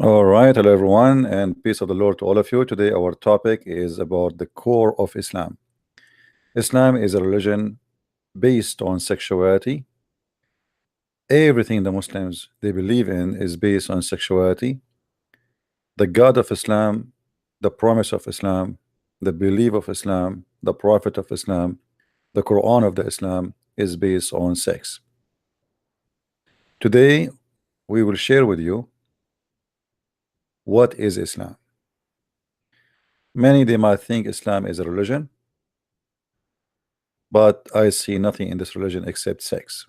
All right, hello everyone, and peace of the Lord to all of you. Today, our topic is about the core of Islam. Islam is a religion based on sexuality. Everything the Muslims they believe in is based on sexuality. The God of Islam, the promise of Islam, the belief of Islam, the Prophet of Islam, the Quran of the Islam is based on sex. Today, we will share with you what is Islam. Many they might think Islam is a religion, but I see nothing in this religion except sex.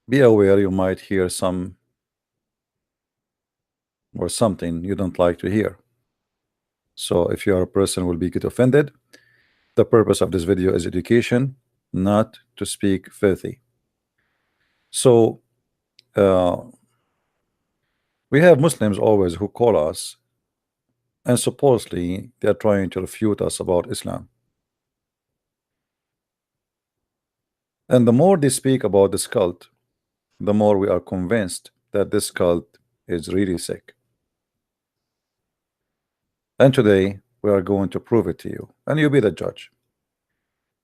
Be aware you might hear some or something you don't like to hear. So if you are a person who will be get offended, the purpose of this video is education, not to speak filthy. So we have Muslims always who call us, and supposedly they are trying to refute us about Islam. And the more they speak about this cult, the more we are convinced that this cult is really sick. And today we are going to prove it to you, and you be the judge.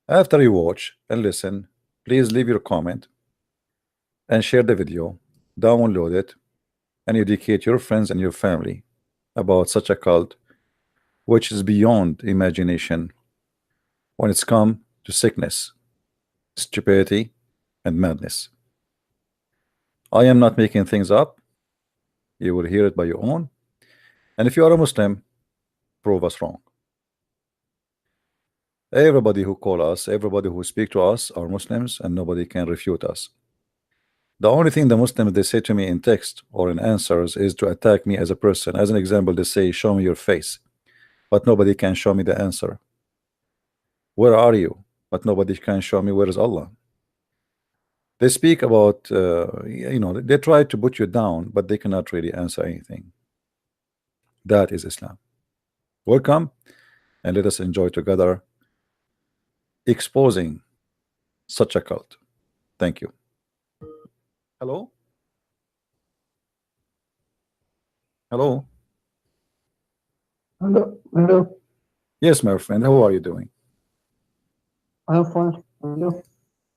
After you watch and listen, please leave your comment and share the video, download it, and educate your friends and your family about such a cult which is beyond imagination when it's come to sickness, stupidity, and madness. I am not making things up. You will hear it by your own. And if you are a Muslim, prove us wrong. Everybody who call us, everybody who speak to us are Muslims, and nobody can refute us. The only thing the Muslims they say to me in text or in answers is to attack me as a person. As an example, they say, show me your face, but nobody can show me the answer. Where are you? But nobody can show me where is Allah. They speak about, they try to put you down, but they cannot really answer anything. That is Islam. Welcome, and let us enjoy together exposing such a cult. Thank you. Hello? Hello? Hello, hello. Yes, my friend, how are you doing? I'm fine. Hello.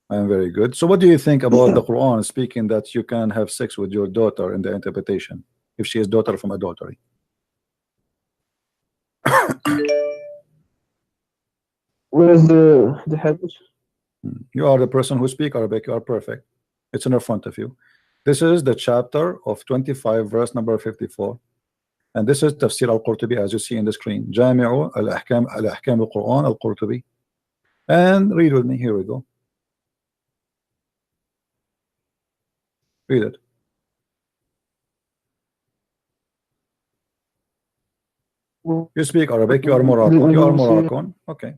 I am very good. So what do you think about the Quran speaking that you can have sex with your daughter in the interpretation if she is daughter from adultery? Where is the hadith? You are the person who speak Arabic. You are perfect. It's in front of you. This is the chapter of 25, verse number 54. And this is Tafsir al-Qurtubi, as you see in the screen. Jami'u al-Ahkam al-Quran al-Qurtubi. And read with me. Here we go. Read it. You speak Arabic. You are Moroccan. You are Moroccan. Okay.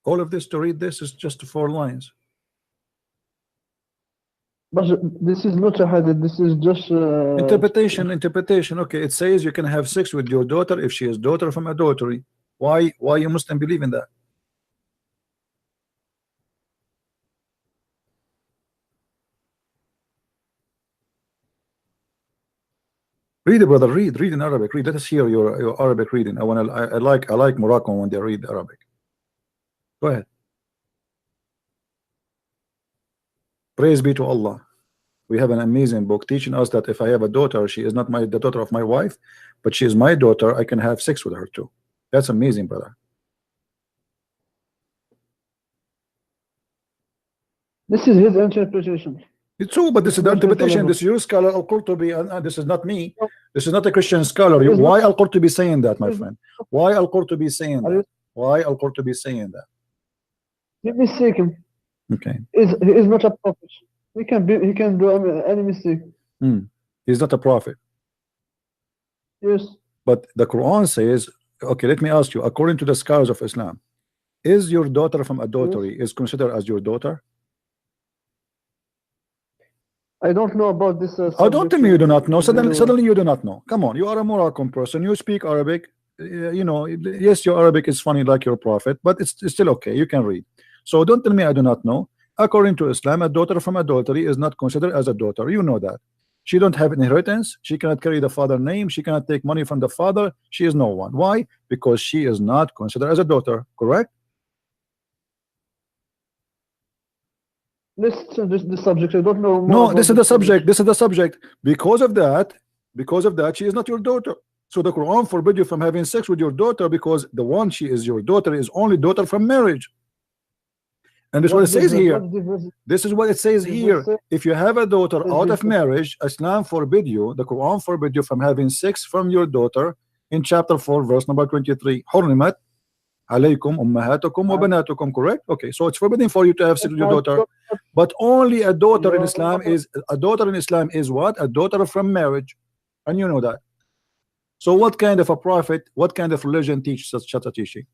All of this to read this is just 4 lines. But this is not a hadith. This is just interpretation. Okay, it says you can have sex with your daughter if she is daughter from adultery. Why you Muslim believe in that? Read it, brother. Read in Arabic. Read. Let us hear your Arabic reading. I like Moroccan when they read Arabic. Go ahead. Praise be to Allah. We have an amazing book teaching us that if I have a daughter, she is not the daughter of my wife, but she is my daughter. I can have sex with her too. That's amazing, brother. This is his interpretation. It's true, but this is the interpretation. This is your scholar Al-Qurtubi, and this is not me. This is not a Christian scholar. Why Al-Qurtubi saying that, my friend? Why Al-Qurtubi saying that? Why Al-Qurtubi saying that? He mistaken. Okay. He is not a prophet. He can do any mistake. He's not a prophet. Yes. But the Quran says, okay, let me ask you, according to the scholars of Islam, is your daughter from adultery is considered as your daughter? I don't know about this. Oh, don't tell me you do not know. subject. Suddenly you do not know. Come on, you are a Moroccan person. You speak Arabic. You know, yes, your Arabic is funny like your prophet, but it's still okay. You can read. So don't tell me I do not know. According to Islam, a daughter from adultery is not considered as a daughter. You know that. She don't have inheritance. She cannot carry the father's name. She cannot take money from the father. She is no one. Why? Because she is not considered as a daughter. Correct? Let's change this subject. I don't know more No, about this is the subject. This is the subject. Because of that, she is not your daughter. So the Quran forbid you from having sex with your daughter, because the one she is your daughter is only daughter from marriage. And this is what it says here. This is what it says here. If you have a daughter out of marriage, Islam forbid you, the Quran forbid you from having sex from your daughter in chapter 4, verse number 23. حرمت عليكم أمهاتكم وبناتكم. Correct? Okay, so it's forbidden for you to have sex with your daughter, but only a daughter in Islam is what? A daughter from marriage, and you know that. So what kind of a prophet, what kind of religion teaches such a teaching?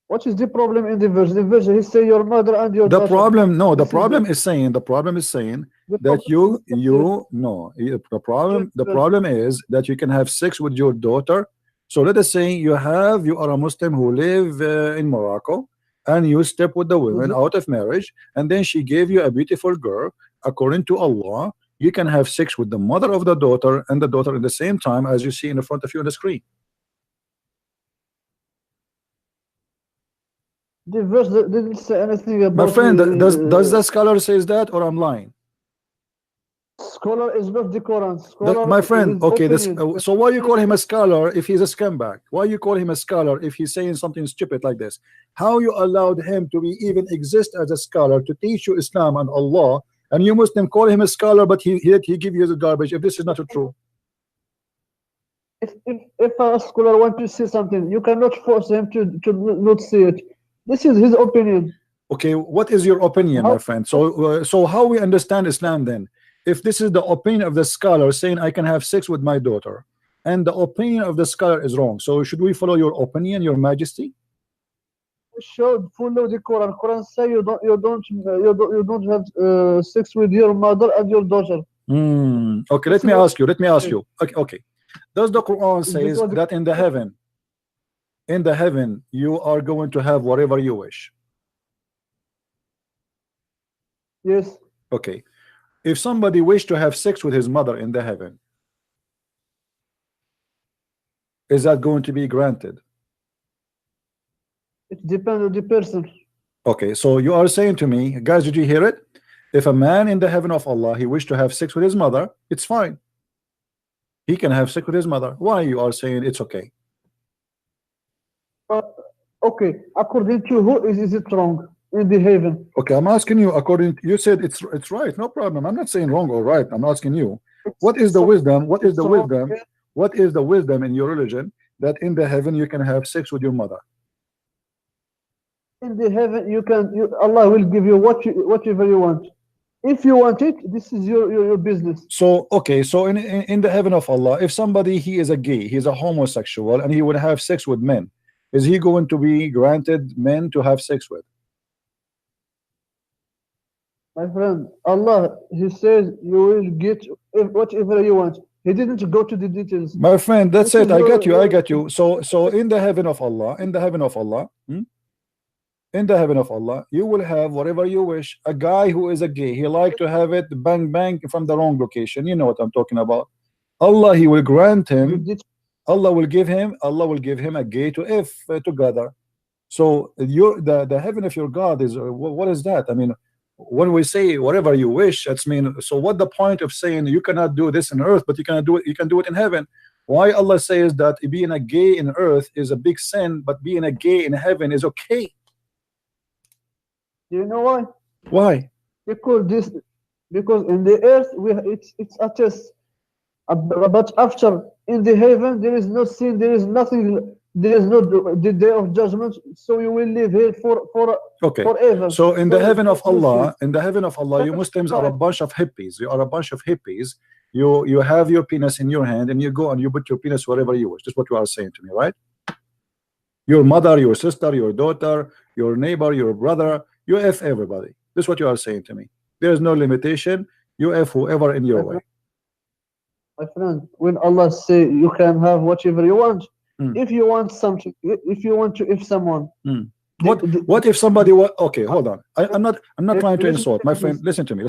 What is the problem in the verse? The verse he say your mother and your daughter. The problem is saying that the problem is that you can have sex with your daughter. So let us say you are a Muslim who live in Morocco, and you step with the women out of marriage, and then she gave you a beautiful girl. According to Allah, you can have sex with the mother of the daughter and the daughter at the same time, as you see in the front of you on the screen. The verse didn't say anything about. My friend, does the scholar says that, or I'm lying? Scholar is not the Quran. Scholar My friend, okay, opinion. so why you call him a scholar if he's a scumbag? Why you call him a scholar if he's saying something stupid like this? How you allowed him to even exist as a scholar to teach you Islam and Allah, and you Muslim call him a scholar, but he give you the garbage if this is not true? If a scholar wants to say something, you cannot force him to not say it. This is his opinion. Okay, what is your opinion, my friend? So how we understand Islam then? If this is the opinion of the scholar saying I can have sex with my daughter, and the opinion of the scholar is wrong, so should we follow your opinion, your majesty? We should follow the Quran. Quran say you don't have sex with your mother and your daughter. Okay, let me ask you. Okay. Does the Quran says that in the heaven you are going to have whatever you wish? Yes. Okay. If somebody wished to have sex with his mother in the heaven, is that going to be granted? It depends on the person. Okay, so you are saying to me, guys, did you hear it? If a man in the heaven of Allah, he wished to have sex with his mother, it's fine. He can have sex with his mother. Why you are saying it's okay? Okay, according to who is it wrong in the heaven? Okay, I'm asking you. You said it's right. No problem. I'm not saying wrong or right. I'm asking you, what is the wisdom? What is the wisdom? What is the wisdom in your religion that in the heaven you can have sex with your mother? In the heaven, Allah will give you whatever you want. If you want it, this is your business. So okay, so in the heaven of Allah, if somebody he is a gay, he's a homosexual, and he would have sex with men, is he going to be granted men to have sex with? My friend, Allah, He says you will get whatever you want. He didn't go to the details. My friend, that's it. I got you. So in the heaven of Allah, in the heaven of Allah, you will have whatever you wish. A guy who is a gay, he like to have it bang bang from the wrong location. You know what I'm talking about. Allah, He will grant him. Allah will give him a gay to if together. So the heaven of your God is what is that? I mean, when we say whatever you wish, that's mean. So what the point of saying you cannot do this on earth, but you can do it in heaven? Why Allah says that being a gay in earth is a big sin, but being a gay in heaven is okay? Do you know why? Why? Because in the earth it's a test, but after in the heaven there is no sin, there is nothing there is no the day of judgment, so you will live here Okay. forever. So in the heaven of it's Muslim. Allah, you Muslims are a bunch of hippies. You are a bunch of hippies. You have your penis in your hand and you go and you put your penis wherever you wish. That's what you are saying to me, right? Your mother, your sister, your daughter, your neighbor, your brother, you F everybody. This is what you are saying to me. There is no limitation. You F whoever in your way. My friend, when Allah say you can have whatever you want, if you want something, if you want to, if someone, what if somebody okay, hold on. I'm not trying to insult my friend. Listen to me.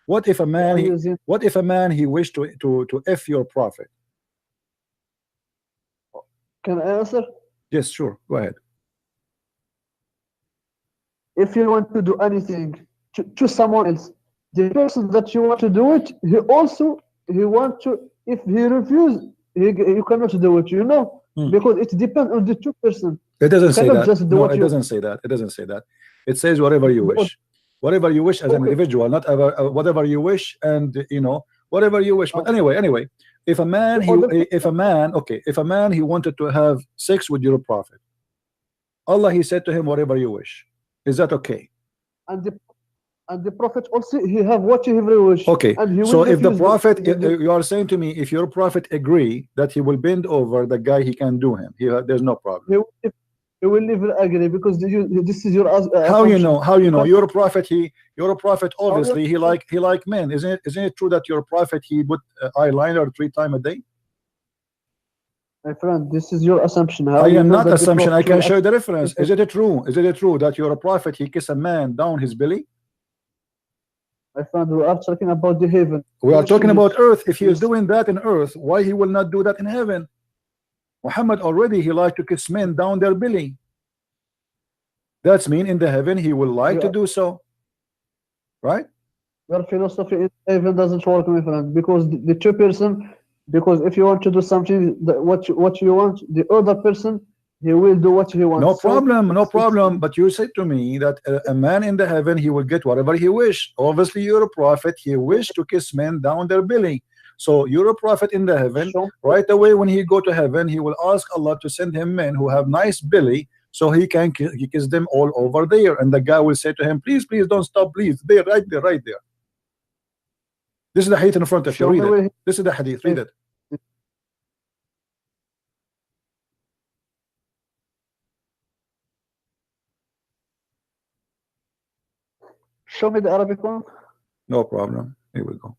What if a man he wished to F your prophet? Can I answer? Yes, sure. Go ahead. If you want to do anything to someone else, the person that you want to do it, he want to. If he refuse, you cannot do it. You know, because it depends on the two person. It doesn't say that. No, it doesn't say that. It doesn't say that. It says whatever you wish. Whatever you wish as an individual, not ever, whatever you wish, and whatever you wish. But anyway, if a man he wanted to have sex with your prophet, Allah he said to him, whatever you wish. Is that okay? And the prophet also he have whatever he wish. Okay. So if the prophet, you are saying to me, if your prophet agree that he will bend over the guy, he can do him. There's no problem. He will never agree because this is your. How you know? Your prophet obviously he like men. Isn't it true that your prophet he put eyeliner 3 times a day? My friend, this is your assumption. I am not assumption. I can show you the reference. Is it true? Is it true that your prophet he kiss a man down his belly? My friend, we are talking about the heaven. We are talking about earth. If he is doing that in earth, why he will not do that in heaven? Muhammad already he like to kiss men down their belly. That's mean in the heaven he will like to do so, right? Your philosophy in heaven doesn't work, my friend, because the two person. Because if you want to do something, what you want, the other person he will do what he wants. No problem. But you said to me that a man in the heaven he will get whatever he wish. Obviously, you're a prophet. He wished to kiss men down their belly. So you're a prophet in the heaven. Right away, when he go to heaven, he will ask Allah to send him men who have nice belly, so he can kiss them all over there. And the guy will say to him, please don't stop, please. There, right there. This is the hadith in front of you. Read it. This is the hadith. Read it. Show me the Arabic one. No problem. Here we go.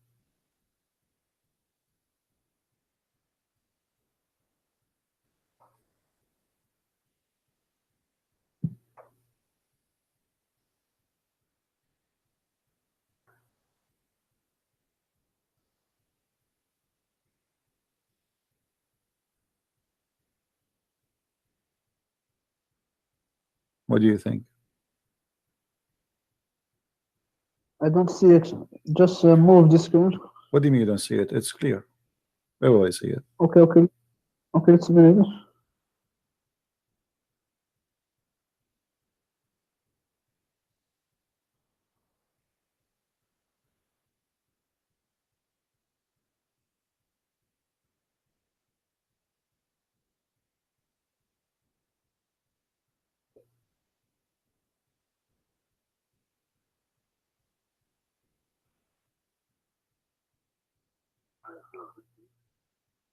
What do you think? I don't see it. Just move the screen. What do you mean you don't see it? It's clear. Where will I see it? Okay. Let's read it.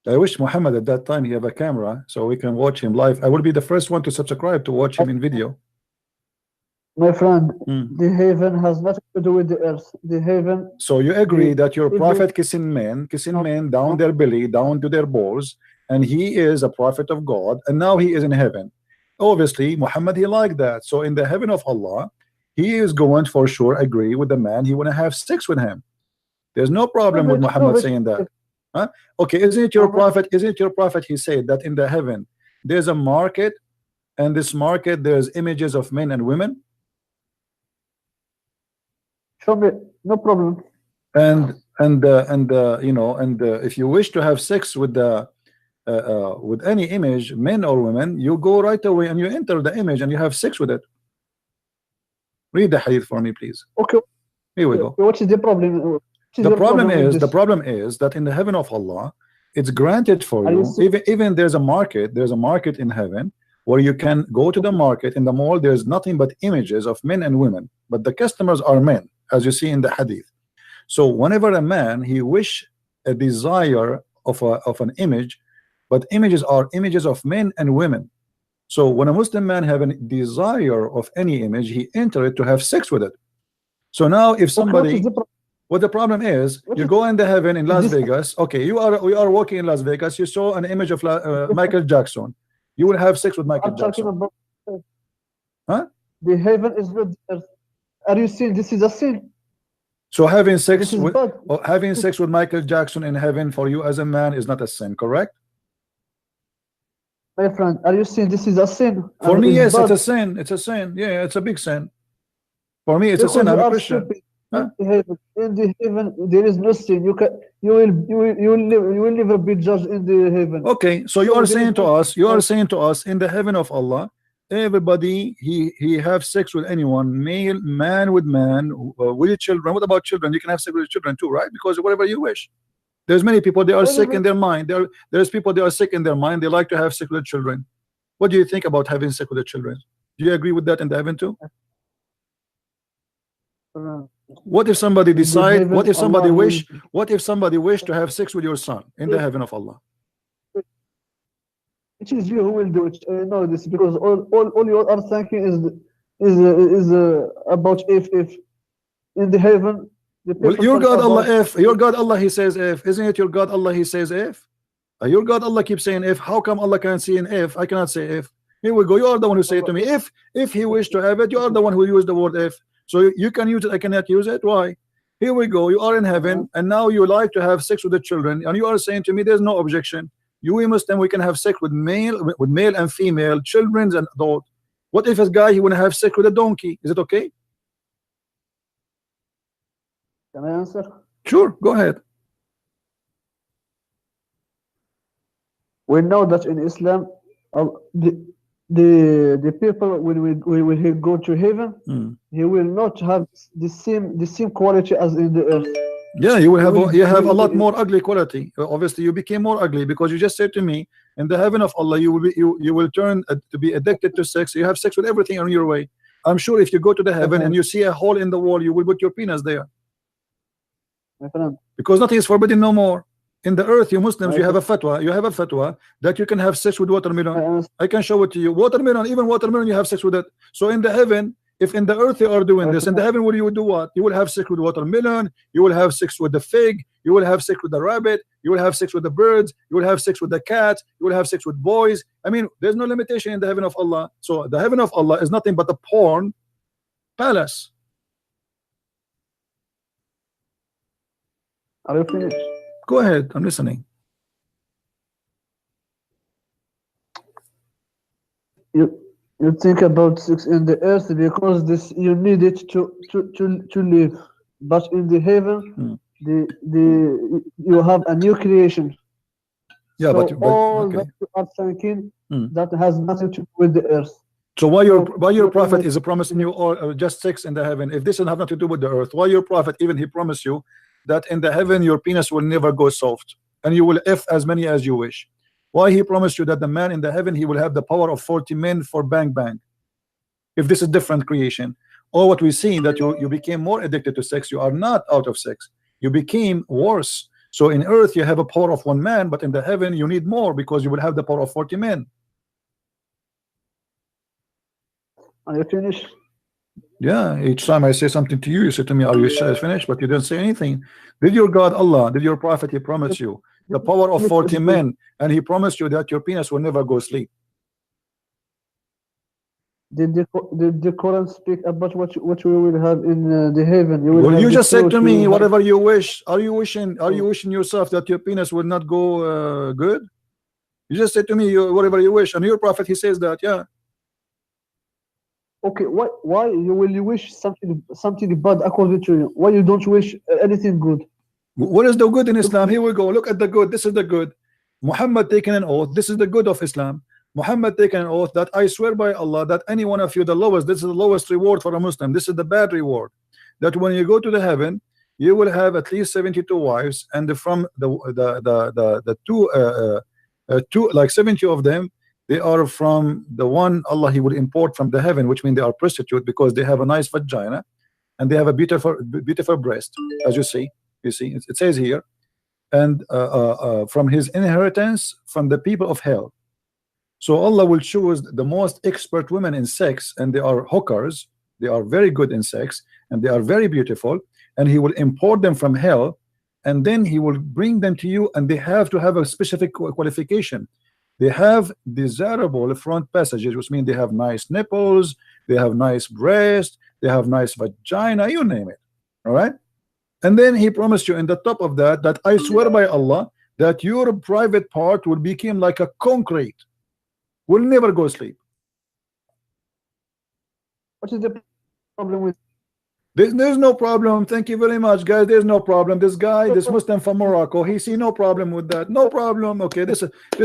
I wish Muhammad at that time he have a camera so we can watch him live. I will be the first one to subscribe to watch him in video. My friend, the heaven has nothing to do with the earth. The heaven. So you agree that your prophet kissing men down their belly, down to their balls, and he is a prophet of God, and now he is in heaven. Obviously, Muhammad he liked that. So in the heaven of Allah, he is going for sure agree with the man. He want to have sex with him. There's no problem with Muhammad saying that. Huh? Okay, isn't it your prophet? Isn't it your prophet? He said that in the heaven there's a market, and this market there's images of men and women. Show me, no problem. And if you wish to have sex with any image, men or women, you go right away and you enter the image and you have sex with it. Read the hadith for me, please. Okay. Here we go. What is the problem? The problem is that in the heaven of Allah, it's granted for Are you you. serious? Even there's a market. There's a market in heaven where you can go to the market. In the mall, there's nothing but images of men and women, but the customers are men, as you see in the hadith. So whenever a man he wish a desire of an image, but images are images of men and women. So when a Muslim man have a desire of any image, he enter it to have sex with it. So now if somebody, what the problem is, you go in the heaven in Las Vegas. Okay, we are walking in Las Vegas. You saw an image of Michael Jackson. You will have sex with Michael I'm Jackson. talking about Huh? the heaven is not the earth. Are you saying this is a sin? So having This sex is with bad. having sex with Michael Jackson in heaven for you as a man is not a sin, correct? My friend, are you saying this is a sin? For And me, it's yes, bad? it's a sin. It's a sin. Yeah, it's a big sin. For me, it's a Because sin. you I'm a are Christian. stupid. Huh? In the heaven, there is no sin. You will never be judged in the heaven. Okay, so you So are there saying is to no us, in the heaven of Allah, everybody he have sex with anyone, male, man with man, with children. What about children? You can have sex with children too, right? Because whatever you wish. There's many people they are sick in their mind. There's people they are sick in their mind. They like to have sex with children. What do you think about having sex with the children? Do you agree with that in the heaven too? What if somebody decide? What if somebody wish? What if somebody wish to have sex with your son in the heaven of Allah? It is you who will do it. I know this because all you are thinking is about if in the heaven. The Well, people your talk God Allah, about- if your God Allah, he says if, isn't it your God Allah, he says if? Your God Allah keeps saying if. How come Allah can see an if? I cannot say if. Here we go. You are the one who say it to me. If he wished to have it, you are the one who used the word if. So you can use it, I cannot use it. Why? Here we go. You are in heaven, and now you like to have sex with the children, and you are saying to me, there's no objection. You Muslim, we can have sex with male and female, children and adult. What if a guy he want to have sex with a donkey? Is it okay? Can I answer? Sure, go ahead. We know that in Islam, the people when he go to heaven, he will not have the same quality as in the earth. Yeah, you have a lot more ugly quality. Obviously, you became more ugly because you just said to me, in the heaven of Allah, you will turn to be addicted to sex. You have sex with everything on your way. I'm sure if you go to the heaven and you see a hole in the wall, you will put your penis there. My friend. Because nothing is forbidden no more. In the earth, you Muslims, you have a fatwa. You have a fatwa that you can have sex with watermelon. I can show it to you. Watermelon, even watermelon, you have sex with it. So in the heaven, if in the earth you are doing this, in the heaven, will you do what? You will have sex with watermelon. You will have sex with the fig. You will have sex with the rabbit. You will have sex with the birds. You will have sex with the cat. You will have sex with boys. I mean, there's no limitation in the heaven of Allah. So the heaven of Allah is nothing but a porn palace. Are you finished? Go ahead, I'm listening. You think about sex in the earth because this you need it to live, but in the heaven, you have a new creation. Yeah, so but all okay. that you are thinking that has nothing to do with the earth. So why your prophet is promising you or just sex in the heaven? If this has nothing to do with the earth, why your prophet even he promised you that in the heaven your penis will never go soft and you will F as many as you wish? Why he promised you that the man in the heaven he will have the power of 40 men for bang bang? If this is different creation, or what we see that you became more addicted to sex, you are not out of sex, you became worse. So in earth you have a power of 1 man, but in the heaven you need more because you will have the power of 40 men. Are you finished? Yeah, each time I say something to you, you say to me, are you finished? But you didn't say anything. Did your God Allah, did your prophet, he promised you the power of 40 men, and he promised you that your penis will never go sleep? Did the Quran speak about what we will have in the heaven? Well, you just said to me whatever you wish. Are you wishing yourself that your penis will not go good? You just said to me whatever you wish, and your prophet he says that. Yeah. Okay, why you wish something bad according to you? Why you don't wish anything good? What is the good in Islam? Here we go. Look at the good. This is the good. Muhammad taking an oath. This is the good of Islam. Muhammad taking an oath that I swear by Allah that any one of you the lowest. This is the lowest reward for a Muslim. This is the bad reward. That when you go to the heaven, you will have at least 72 wives, and from the two, like 70 of them, they are from the one Allah He will import from the heaven, which means they are prostitute because they have a nice vagina and they have a beautiful breast, as you see. It says here, and from His inheritance from the people of hell. So Allah will choose the most expert women in sex, and they are hookers. They are very good in sex, and they are very beautiful, and He will import them from hell, and then He will bring them to you, and they have to have a specific qualification. They have desirable front passages, which means they have nice nipples, they have nice breast, they have nice vagina, you name it. All right. And then He promised you in the top of that, that I swear by Allah that your private part will become like a concrete, will never go sleep. What is the problem with? There's no problem. Thank you very much, guys. There's no problem. This guy, this Muslim from Morocco, he see no problem with that. No problem. Okay, this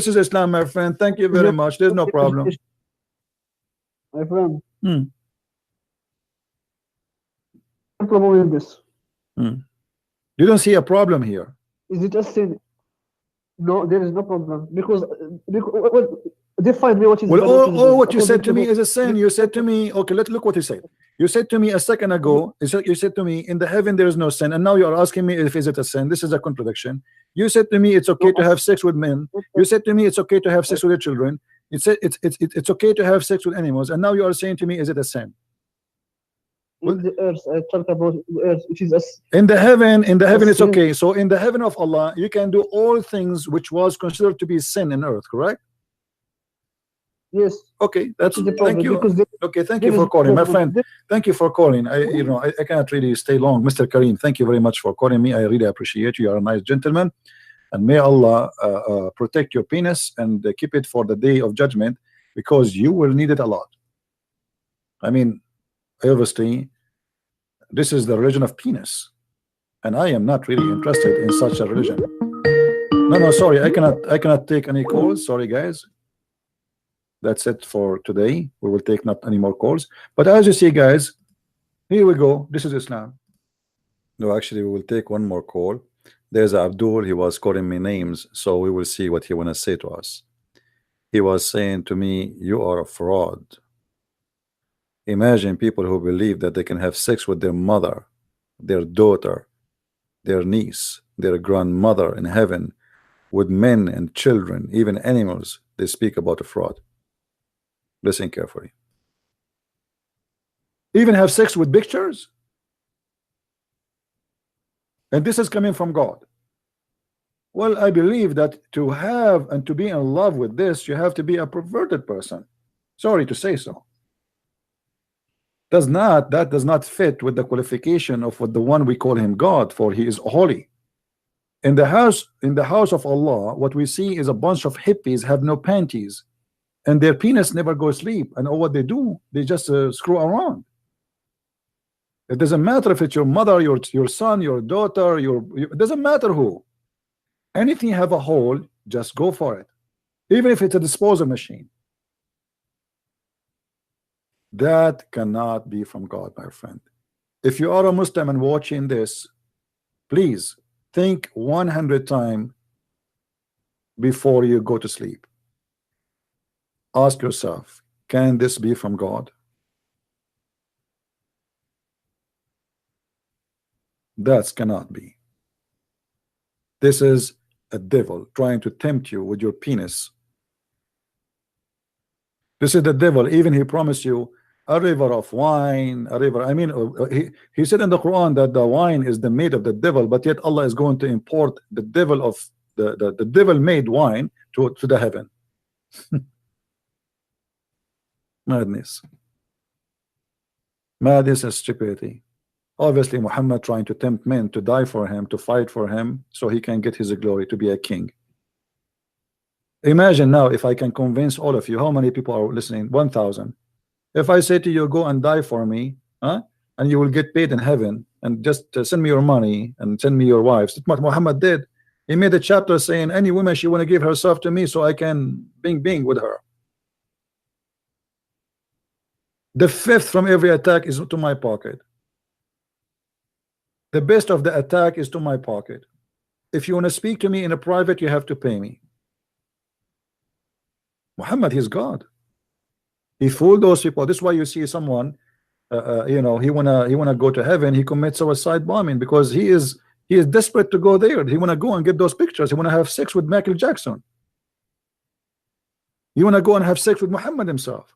is Islam, my friend. Thank you very much. There's no problem. My friend. Hmm. No problem with this. You don't see a problem here. Is it a sin? No, there is no problem because define me what is. Well, all what you said to me is a sin. You said to me, okay, look what you said. You said to me a second ago, you said to me, in the heaven there is no sin, and now you are asking me if is it a sin. This is a contradiction. You said to me it's okay to have sex with men. You said to me it's okay to have sex with your children. You said it's okay to have sex with animals, and now you are saying to me, is it a sin? In the earth, I talk about the earth, which is in the heaven it's okay. So in the heaven of Allah, you can do all things which was considered to be sin in earth, correct? Yes. Okay, that's thank you. Okay, thank you there for is calling, my problem. friend. Thank you for calling. I cannot really stay long. Mr. Kareem, thank you very much for calling me. I really appreciate you. You are a nice gentleman, and may Allah protect your penis and keep it for the day of judgment, because you will need it a lot. I mean, obviously, this is the religion of penis, and I am not really interested in such a religion. No, sorry, I cannot take any calls. Sorry, guys. That's it for today. We will take not any more calls. But as you see, guys, here we go. This is Islam. No, actually, we will take one more call. There's Abdul. He was calling me names, so we will see what he want to say to us. He was saying to me, you are a fraud. Imagine people who believe that they can have sex with their mother, their daughter, their niece, their grandmother in heaven, with men and children, even animals. They speak about a fraud. Listen carefully. Even have sex with pictures, and this is coming from God. Well, I believe that to have and to be in love with this, you have to be a perverted person. Sorry to say so. That does not fit with the qualification of what the one we call him God, for he is holy. In the house of Allah, what we see is a bunch of hippies have no panties, and their penis never goes sleep, and all what they do, they just screw around. It doesn't matter if it's your mother, your son, your daughter, it doesn't matter who. Anything have a hole, just go for it, even if it's a disposal machine. That cannot be from God, my friend. If you are a Muslim and watching this, please think 100 times before you go to sleep. Ask yourself, can this be from God? That cannot be. This is a devil trying to tempt you with your penis. This is the devil. Even he promised you a river of wine, a river. I mean, he said in the Quran that the wine is the made of the devil, but yet Allah is going to import the devil of the devil made wine to the heaven. Madness. Madness and stupidity. Obviously, Muhammad trying to tempt men to die for him, to fight for him, so he can get his glory, to be a king. Imagine now if I can convince all of you, how many people are listening? 1,000. If I say to you, go and die for me, and you will get paid in heaven, and just send me your money and send me your wives. That's what Muhammad did. He made a chapter saying any woman she want to give herself to me so I can bing with her. The fifth from every attack is to my pocket. The best of the attack is to my pocket. If you want to speak to me in a private, you have to pay me. Muhammad, he's God. He fooled those people. This is why you see someone, you know, he wanna go to heaven. He commits suicide bombing because he is desperate to go there. He wanna go and get those pictures. He wanna have sex with Michael Jackson. You wanna go and have sex with Muhammad himself.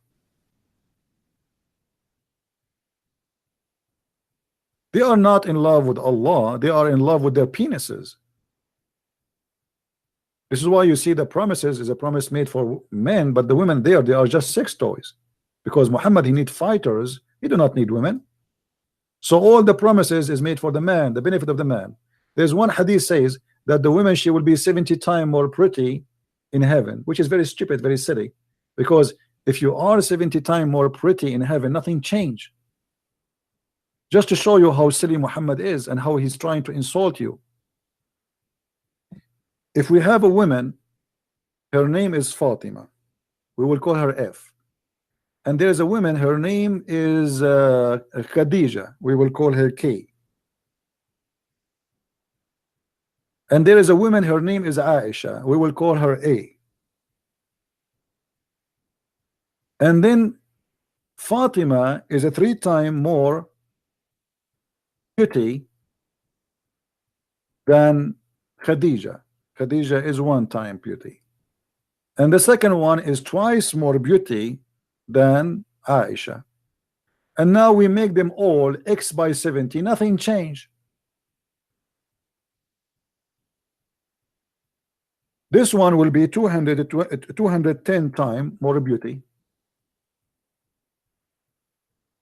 They are not in love with Allah. They are in love with their penises. This is why you see the promises is a promise made for men, but the women there, they are just sex toys. Because Muhammad, he needs fighters. He do not need women. So all the promises is made for the man, the benefit of the man. There's one hadith says that the woman, she will be 70 times more pretty in heaven, which is very stupid, very silly. Because if you are 70 times more pretty in heaven, nothing changed. Just to show you how silly Muhammad is and how he's trying to insult you. If we have a woman, her name is Fatima, we will call her F. And there's a woman, her name is Khadija, we will call her K. And there is a woman, her name is Aisha, we will call her A. And then Fatima is a 3 times more beauty than Khadija. Khadija is 1 time beauty. And the second one is twice more beauty than Aisha. And now we make them all X by 70. Nothing changed. This one will be 210 times more beauty.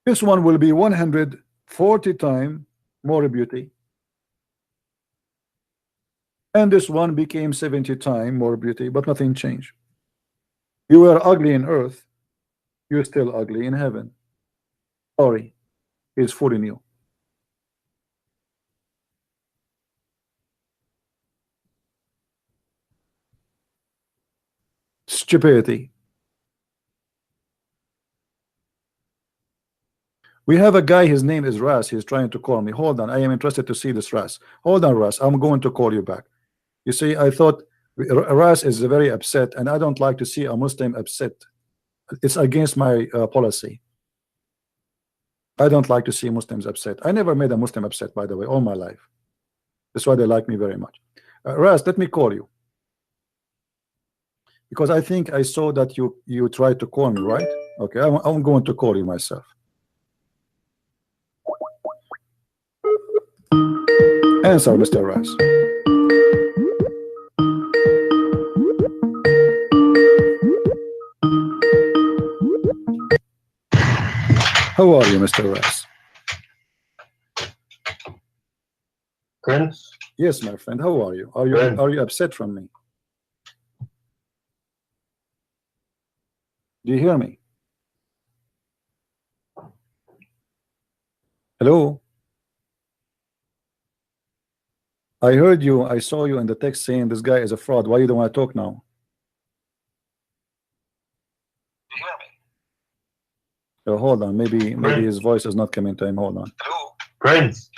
This one will be 140 times more beauty. And this one became 70 times more beauty, but nothing changed. You were ugly in earth, you're still ugly in heaven. Sorry, he's fooling you. Stupidity. We have a guy, his name is Ras. He's trying to call me. Hold on, I am interested to see this Ras. Hold on, Ras, I'm going to call you back. You see, I thought Ras is very upset, and I don't like to see a Muslim upset. It's against my policy. I don't like to see Muslims upset. I never made a Muslim upset, by the way, all my life. That's why they like me very much. Ras, let me call you, because I think I saw that you tried to call me, right? Okay, I'm going to call you myself. Answer, Mr. Ras. How are you, Mr. Ras? Prince? Yes, my friend. How are you? Are you upset from me? Do you hear me? Hello? I heard you. I saw you in the text saying this guy is a fraud. Why you don't want to talk now? Do you hear me? Oh, hold on. Maybe his voice is not coming to him. Hold on. Hello? Prince?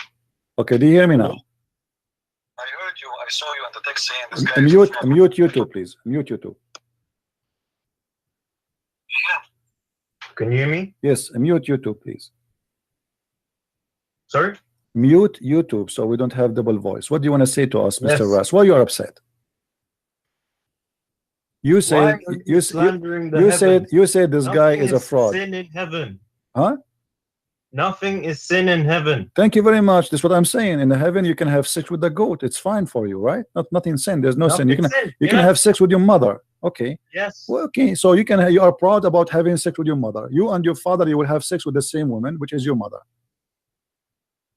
Okay, do you hear me now? I heard you. I saw you in the text saying this guy is a fraud. Mute YouTube, please. Mute YouTube. Can you hear me? Yes, mute YouTube, please. Sorry? Mute YouTube so we don't have double voice. What do you want to say to us, Mr. Yes. Ras? Why you are upset? You said Why are you slandering the you said this Nothing guy is a fraud. Sin in heaven. Huh? Nothing is sin in heaven. Thank you very much. That's what I'm saying. In the heaven you can have sex with the goat. It's fine for you, right? Nothing sin. There's no sin. You can have sex with your mother. Okay. Yes. Well, okay. So you are proud about having sex with your mother. You and your father, you will have sex with the same woman, which is your mother.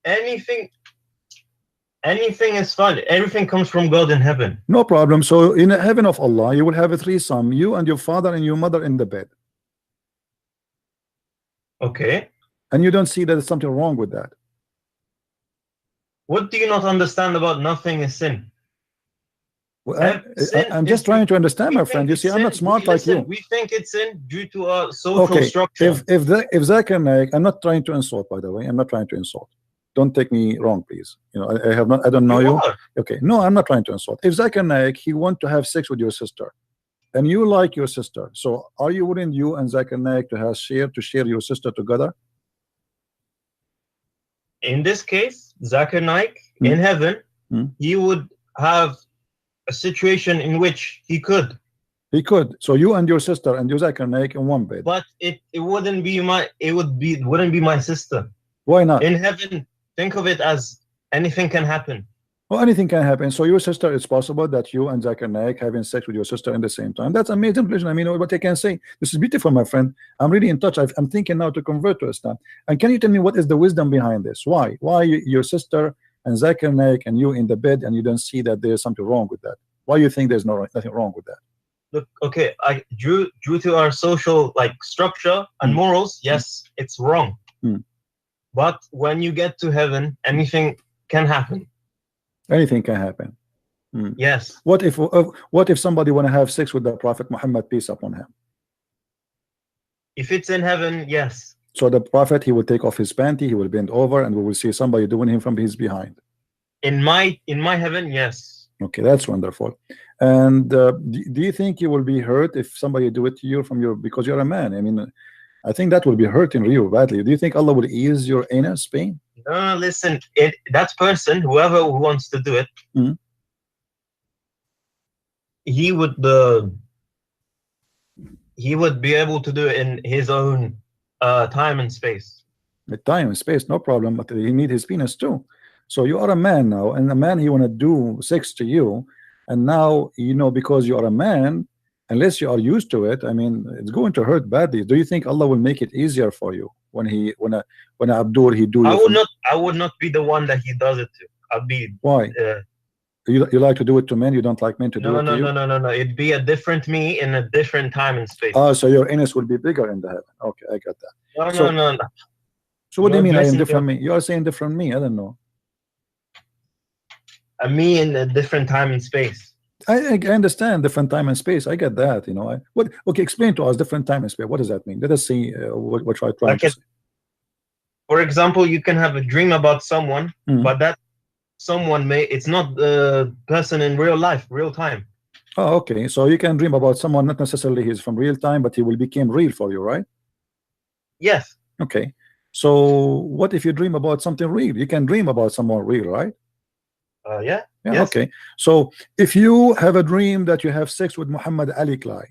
Anything is fine. Everything comes from God in heaven. No problem. So in the heaven of Allah, you will have a threesome, you and your father and your mother in the bed. Okay. And you don't see that there's something wrong with that. What do you not understand about nothing is sin? Well, I'm just trying to understand, my friend. You see, I'm not smart like you. We think it's sin due to our social structure. If Zakir Naik, I'm not trying to insult, by the way. I'm not trying to insult. don't take me wrong, please. You know, I have not, I don't know you. are. Okay, no, I'm not trying to insult. If Zakir Naik, he want to have sex with your sister, and you like your sister, so are you willing, you and Zakir Naik, to share your sister together? In this case, Zakir Naik Hmm. in heaven, Hmm. he would have a situation in which he could, He could. So you and your sister and you Zakir Naik in one bed. but it wouldn't be wouldn't be my sister. Why not? In heaven, think of it as anything can happen. Well, anything can happen. So your sister, it's possible that you and Zakir Naik having sex with your sister in the same time. That's amazing. I mean, what I can say. This is beautiful, my friend. I'm really in touch. I'm thinking now to convert to Islam. And can you tell me what is the wisdom behind this? Why? Why your sister and Zakir Naik and you in the bed, and you don't see that there's something wrong with that? Why you think there's nothing wrong with that? Look, okay, due to our social structure and Hmm. morals, yes, it's wrong. Hmm. But when you get to heaven, anything can happen. Anything can happen. Yes. What if somebody want to have sex with the Prophet Muhammad, peace upon him? If it's in heaven, yes. So the Prophet, he will take off his panty, he will bend over, and we will see somebody doing him from his behind. In my heaven, yes. Okay, that's wonderful. And do you think you will be hurt if somebody do it to you from your, because you're a man? I mean, I think that will be hurting you badly. Do you think Allah will ease your anus pain? No, listen, that person, whoever who wants to do it, Hmm. he would be able to do it in his own time and space. With time and space, no problem, but he need his penis too. So you are a man now, and a man, he want to do sex to you, and now, you know, because you are a man, unless you are used to it, I mean, it's going to hurt badly. Do you think Allah will make it easier for you when Abdur he do? I would not be the one that he does it to. I'd be Why? You like to do it to men? You don't like men to do it to you? No. It'd be a different me in a different time and space. Oh, so your anus will be bigger in the heaven. Okay, I got that. No. So what do you mean? I am You're different me? You are saying different me. I don't know. A me in a different time and space. I understand different time and space. I get that. You know. Okay, explain to us different time and space. What does that mean? Let us see what you're trying to say. For example, you can have a dream about someone, Mhm. but that someone it's not the person in real life, real time. Oh, okay. So you can dream about someone, not necessarily he's from real time, but he will become real for you, right? Yes. Okay. So what if you dream about something real? You can dream about someone real, right? Yeah. Yeah. Yes. Okay. So if you have a dream that you have sex with Muhammad Ali Clay,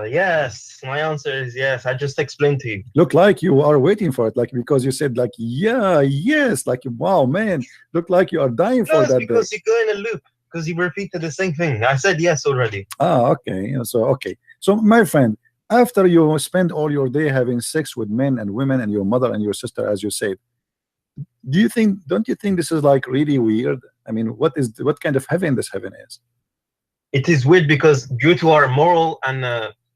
Yes. My answer is yes. I just explained to you. look like you are waiting for it, like, because you said like, yeah, yes, like, wow, man, look like you are dying for No, it's that because day. you go in a loop because you repeated the same thing. I said yes already. Ah, okay. So my friend, after you spend all your day having sex with men and women and your mother and your sister, as you said, don't you think this is like really weird? I mean, what kind of heaven this heaven is? It is weird because due to our moral and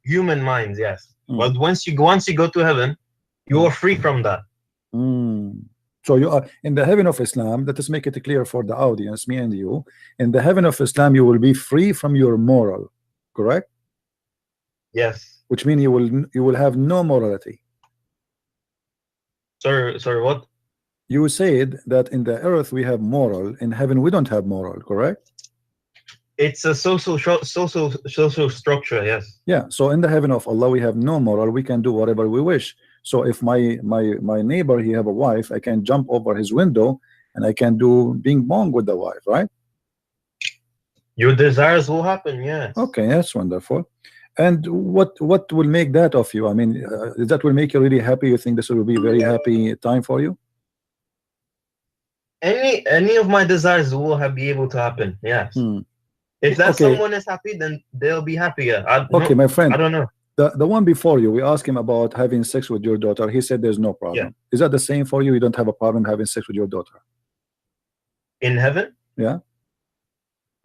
human minds, yes. Mm. But once you go to heaven, you are free from that. So you are in the heaven of Islam. Let us make it clear for the audience, me and you. In the heaven of Islam, you will be free from your moral, correct? Yes. Which means you will have no morality. Sorry, what? You said that in the earth we have moral, in heaven we don't have moral, correct? It's a social structure, yes. Yeah. So in the heaven of Allah we have no moral. We can do whatever we wish. So if my neighbor, he have a wife, I can jump over his window and I can do bing bong with the wife, right? Your desires will happen, yes. Okay, that's wonderful. And what will make that of you? I mean, that will make you really happy? You think this will be a very happy time for you? Any of my desires will be able to happen, yes. If that someone is happy, then they'll be happier. My friend, I don't know. The one before you, we asked him about having sex with your daughter. He said there's no problem. Yeah. Is that the same for you? You don't have a problem having sex with your daughter? In heaven? Yeah.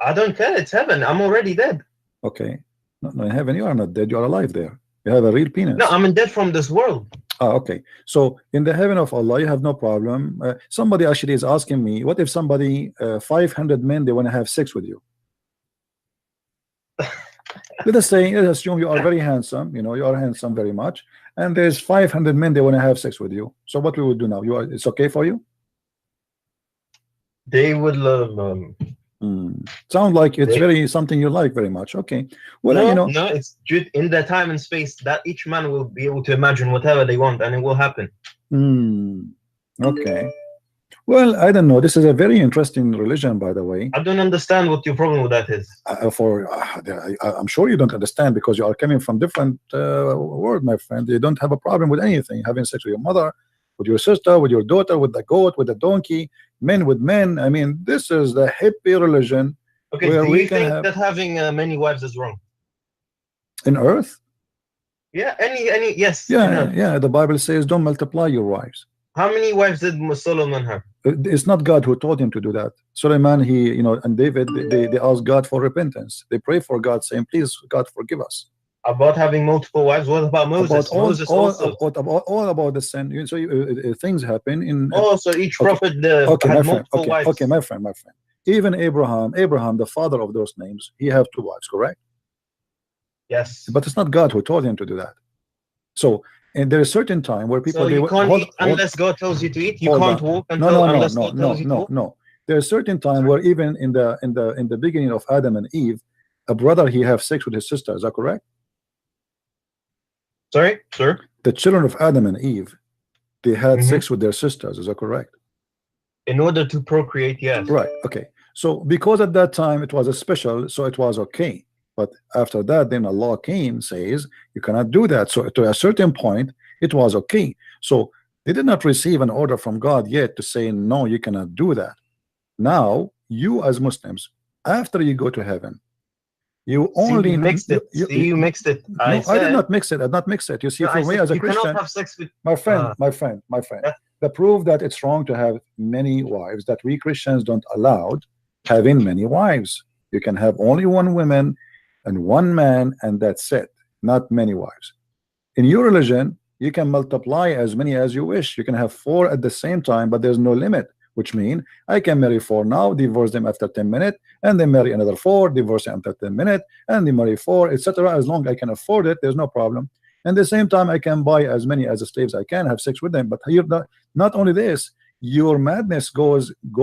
I don't care. It's heaven. I'm already dead. Okay. No, in heaven you are not dead. You are alive there. You have a real penis. No, I'm dead from this world. Okay. So in the heaven of Allah, you have no problem. Somebody actually is asking me, what if somebody, 500 men, they want to have sex with you? Let us say, let's assume you are very handsome, you know, you are handsome very much, and there's 500 men, they want to have sex with you. So what we would do now? It's okay for you? They would sound like it's very something you like very much. Okay. Well, no, you know, no, it's in the time and space that each man will be able to imagine whatever they want, and it will happen. Okay. Well, I don't know. This is a very interesting religion, by the way. I don't understand what your problem with that is. I'm sure you don't understand because you are coming from different world, my friend. You don't have a problem with anything, having sex with your mother, with your sister, with your daughter, with the goat, with the donkey, men with men. I mean, this is the hippie religion. Okay, do you think that having many wives is wrong? In earth? Yeah, yes. Yeah. The Bible says, don't multiply your wives. How many wives did Solomon have? It's not God who told him to do that. Solomon, and David, they asked God for repentance. They pray for God, saying, please, God, forgive us. About having multiple wives? What about Moses? All about the sin. So things happen in. So each prophet had multiple wives. Okay, my friend. Even Abraham, the father of those names, he have 2 wives, correct? Yes. But it's not God who told him to do that. So, and there is a certain time where people you can't eat unless God tells you to eat. You can't walk unless God tells you to walk. No. There's a certain time where even in the beginning of Adam and Eve, a brother he have sex with his sister. Is that correct? Sorry, sir. The children of Adam and Eve, they had sex with their sisters. Is that correct? In order to procreate, yes. Right. Okay. So because at that time it was a special, so it was okay. But after that, then a law came, says you cannot do that. So to a certain point, it was okay. So they did not receive an order from God yet to say, no, you cannot do that. Now, you as Muslims, after you go to heaven, you only mixed it. You mixed it. I did not mix it. I did not mix it. You see, for me as a Christian, cannot have sex with my friend. The proof that it's wrong to have many wives, that we Christians don't allow having many wives. You can have only 1 woman and 1 man, and that's it, not many wives. In your religion, you can multiply as many as you wish. You can have 4 at the same time, but there's no limit, which means I can marry 4 now, divorce them after 10 minutes, and then marry another 4, divorce them after 10 minutes, and then marry 4, etc. As long as I can afford it, there's no problem. And at the same time, I can buy as many as slaves I can, have sex with them. But here, not only this, your madness go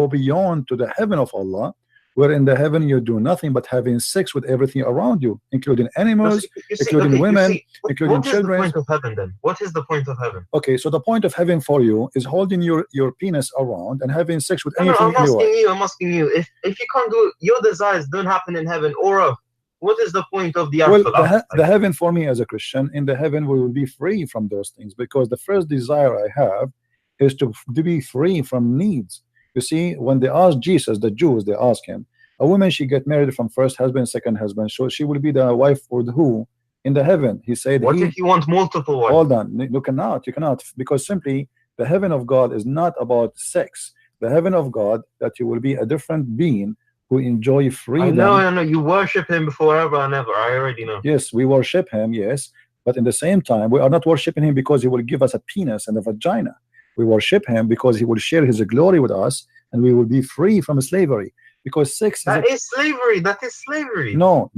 beyond to the heaven of Allah, where in the heaven you do nothing but having sex with everything around you, including animals, including women, including children. What is the point of heaven then? What is the point of heaven? Okay, so the point of heaven for you is holding your penis around and having sex with anything you I'm asking you, if you can't do your desires don't happen in heaven or earth, what is the point of the afterlife? The heaven for me as a Christian, in the heaven we will be free from those things, because the first desire I have is to be free from needs. You see, when they asked Jesus, the Jews, they asked him, a woman, she get married from first husband, second husband, so she will be the wife for who in the heaven? He said, what if you want multiple wives? Hold on, you cannot, because simply the heaven of God is not about sex. The heaven of God, that you will be a different being who enjoy freedom. I know, you worship him forever and ever. I already know. Yes, we worship him, yes, but in the same time, we are not worshiping him because he will give us a penis and a vagina. We worship him because he will share his glory with us, and we will be free from slavery. Because sex is slavery. That is slavery. No,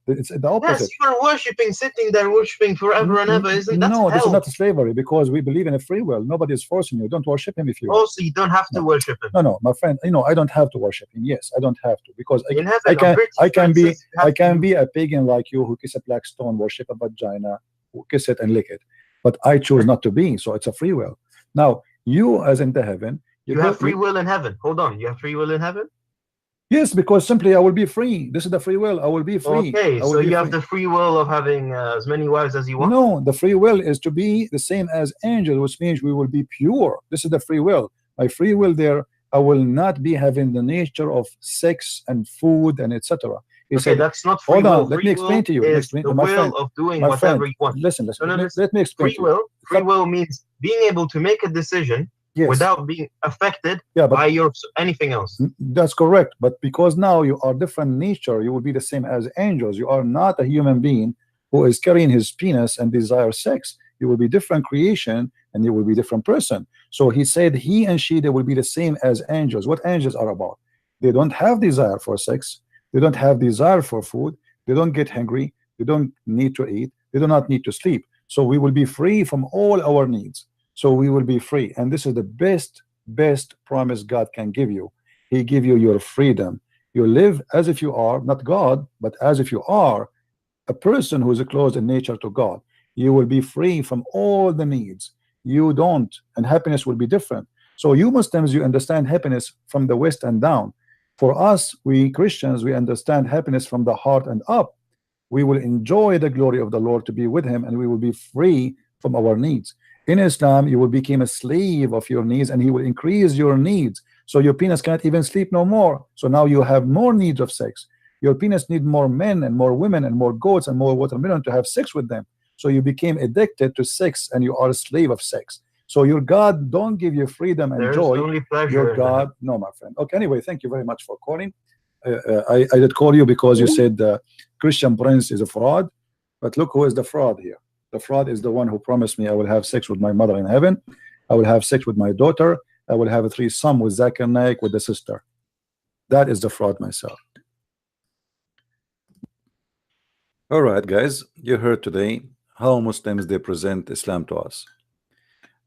it's the opposite. Yes, you are worshiping, sitting there worshiping forever and ever. Isn't that this is not slavery, because we believe in a free will. Nobody is forcing you. Don't worship him if you want. Also, you don't have to worship him. No, my friend. I don't have to worship him. Yes, I don't have to, because I can be a pagan like you who kiss a black stone, worship a vagina, who kiss it and lick it. But I choose not to be. So it's a free will. Now you, as in the heaven, you have free will in heaven. Hold on, you have free will in heaven. Yes, because simply I will be free. This is the free will. I will be free. Okay, so you have the free will of having as many wives as you want? No, the free will is to be the same as angels, which means we will be pure. This is the free will. My free will there, I will not be having the nature of sex and food and etc. Okay, that's not free will. Hold on, let me explain to you. The will of doing whatever you want. Listen. Let me explain. Free will means being able to make a decision. Yes. Without being affected by anything else. That's correct. But because now you are different nature, you will be the same as angels. You are not a human being who is carrying his penis and desire sex. You will be different creation, and you will be different person. So he said he and she, they will be the same as angels. What angels are about? They don't have desire for sex. They don't have desire for food. they don't get hungry, they don't need to eat, they do not need to sleep. So we will be free from all our needs. So we will be free, and this is the best promise God can give you. He give you your freedom. You live as if you are not God, but as if you are a person who is close in nature to God. You will be free from all the needs. You don't, and happiness will be different. So you Muslims, you understand happiness from the west and down. For us, we Christians, we understand happiness from the heart and up. We will enjoy the glory of the Lord to be with him, and we will be free from our needs. In Islam, you will become a slave of your needs, and he will increase your needs. So your penis cannot even sleep no more. So now you have more needs of sex. Your penis need more men and more women and more goats and more watermelon to have sex with them. So you became addicted to sex, and you are a slave of sex. So your God don't give you freedom and joy. Your God, no, my friend. Okay, anyway, thank you very much for calling. I did call you because you said Christian Prince is a fraud, but look who is the fraud here. The fraud is the one who promised me I will have sex with my mother in heaven, I will have sex with my daughter, I will have a threesome with Zakir Naik, with the sister. That is the fraud myself. All right, guys, you heard today how Muslims they present Islam to us.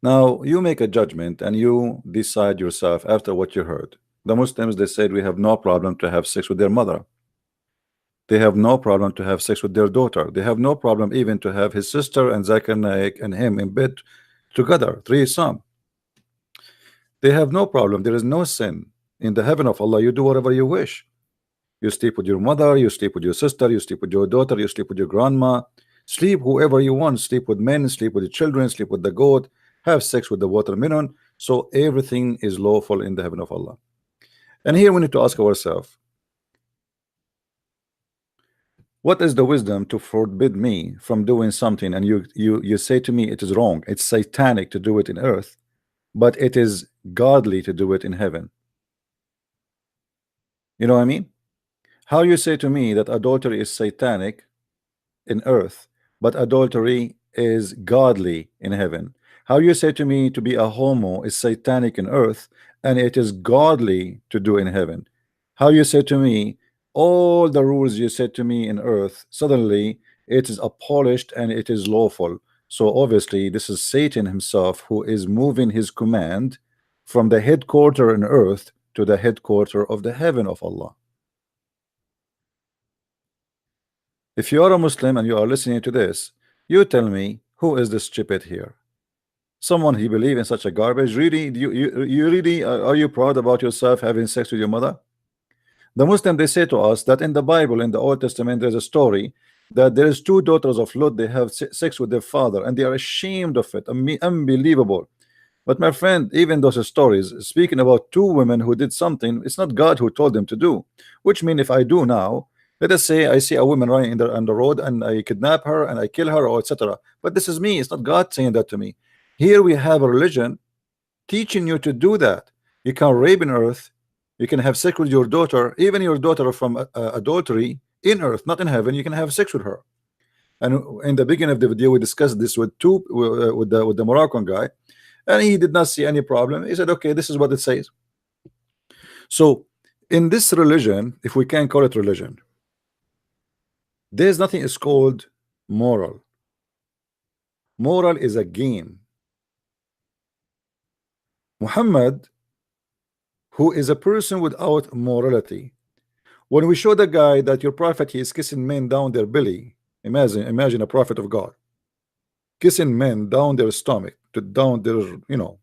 Now you make a judgment and you decide yourself after what you heard. The Muslims, they said we have no problem to have sex with their mother. They have no problem to have sex with their daughter. They have no problem even to have his sister and Zakir Naik and him in bed together, threesome. They have no problem. There is no sin in the heaven of Allah. You do whatever you wish. You sleep with your mother, you sleep with your sister, you sleep with your daughter, you sleep with your grandma, sleep whoever you want, sleep with men, sleep with the children, sleep with the goat, have sex with the watermelon. So everything is lawful in the heaven of Allah. And here we need to ask ourselves, what is the wisdom to forbid me from doing something, and you say to me it is wrong, it's satanic to do it in earth, but it is godly to do it in heaven? You know what I mean? How you say to me that adultery is satanic in earth, but adultery is godly in heaven? How you say to me to be a homo is satanic in earth and it is godly to do in heaven? How you say to me all the rules you said to me in earth, suddenly it is abolished and it is lawful? So obviously this is Satan himself who is moving his command from the headquarter in earth to the headquarter of the heaven of Allah. If you are a Muslim and you are listening to this, you tell me, who is the stupid here? Someone he believe in such a garbage? Really, you really are you proud about yourself having sex with your mother? The Muslim, they say to us that in the Bible, in the Old Testament, there's a story that there is two daughters of Lot. They have sex with their father and they are ashamed of it. Unbelievable. But my friend, even those stories speaking about two women who did something, it's not God who told them to do. Which means if I do now, let us say I see a woman running on the road and I kidnap her and I kill her, or etc. But this is me. It's not God saying that to me. Here we have a religion teaching you to do that. You can rape in earth. You can have sex with your daughter, even your daughter from adultery in earth, not in heaven. You can have sex with her. And in the beginning of the video, we discussed this with the Moroccan guy, and he did not see any problem. He said, "Okay, this is what it says." So, in this religion, if we can call it religion, there's nothing is called moral. Moral is a game. Muhammad, who is a person without morality, when we show the guy that your prophet, he is kissing men down their belly, imagine a prophet of God kissing men down their stomach, to down their, you know,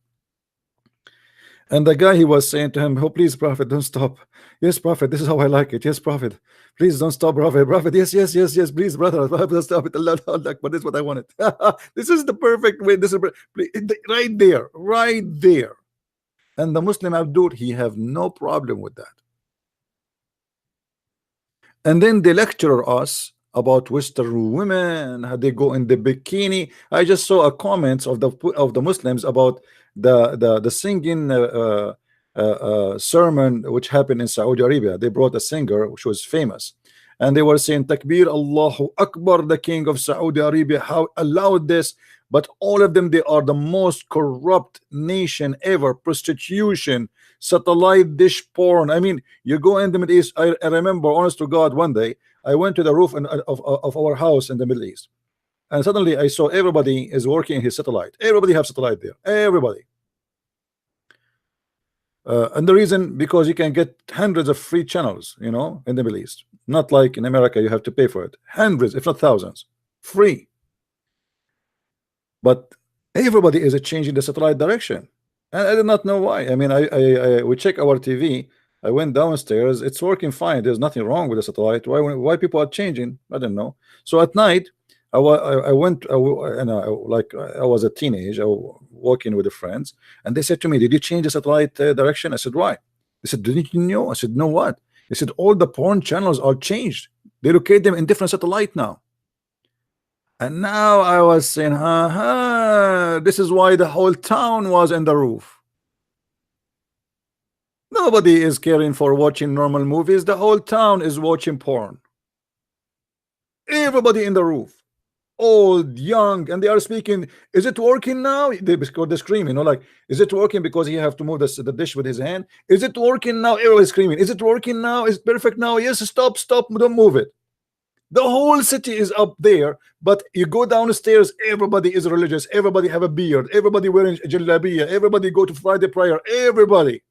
and the guy, he was saying to him, "Oh, please, prophet, don't stop. Yes, prophet, this is how I like it. Yes, prophet, please don't stop, prophet, yes, please, brother, don't stop it. Allah, but this is what I wanted." This is the perfect way. This is right there. And the Muslim Abdul, he have no problem with that. And then they lecture us about Western women, how they go in the bikini. I just saw a comments of the Muslims about the singing sermon which happened in Saudi Arabia. They brought a singer which was famous, and they were saying Takbir, Allahu Akbar, the king of Saudi Arabia, how allowed this. But all of them, they are the most corrupt nation ever. Prostitution, satellite dish porn. I mean, you go in the Middle East. I remember, honest to God, one day I went to the roof of our house in the Middle East, and suddenly I saw everybody is working his satellite. Everybody have satellite there. Everybody. And the reason, because you can get hundreds of free channels, you know, in the Middle East. Not like in America, you have to pay for it. Hundreds, if not thousands, free. But everybody is changing the satellite direction, and I did not know why. I mean, we check our TV. I went downstairs. It's working fine. There's nothing wrong with the satellite. Why people are changing? I don't know. So at night, I went, and I was a teenager. I was walking with the friends, and they said to me, "Did you change the satellite direction?" I said, "Why?" They said, "Didn't you know?" I said, "No, what?" They said, "All the porn channels are changed. They locate them in different satellite now." And now I was saying, this is why the whole town was in the roof. Nobody is caring for watching normal movies. The whole town is watching porn. Everybody in the roof, old, young, and they are speaking. Is it working now? They're screaming, you know, like, is it working because he have to move the dish with his hand? Is it working now? Everybody's screaming. Is it working now? Is it perfect now? Yes, stop, don't move it. The whole city is up there, but you go downstairs, everybody is religious, everybody have a beard, everybody wearing jalabiya, everybody go to Friday prayer, everybody.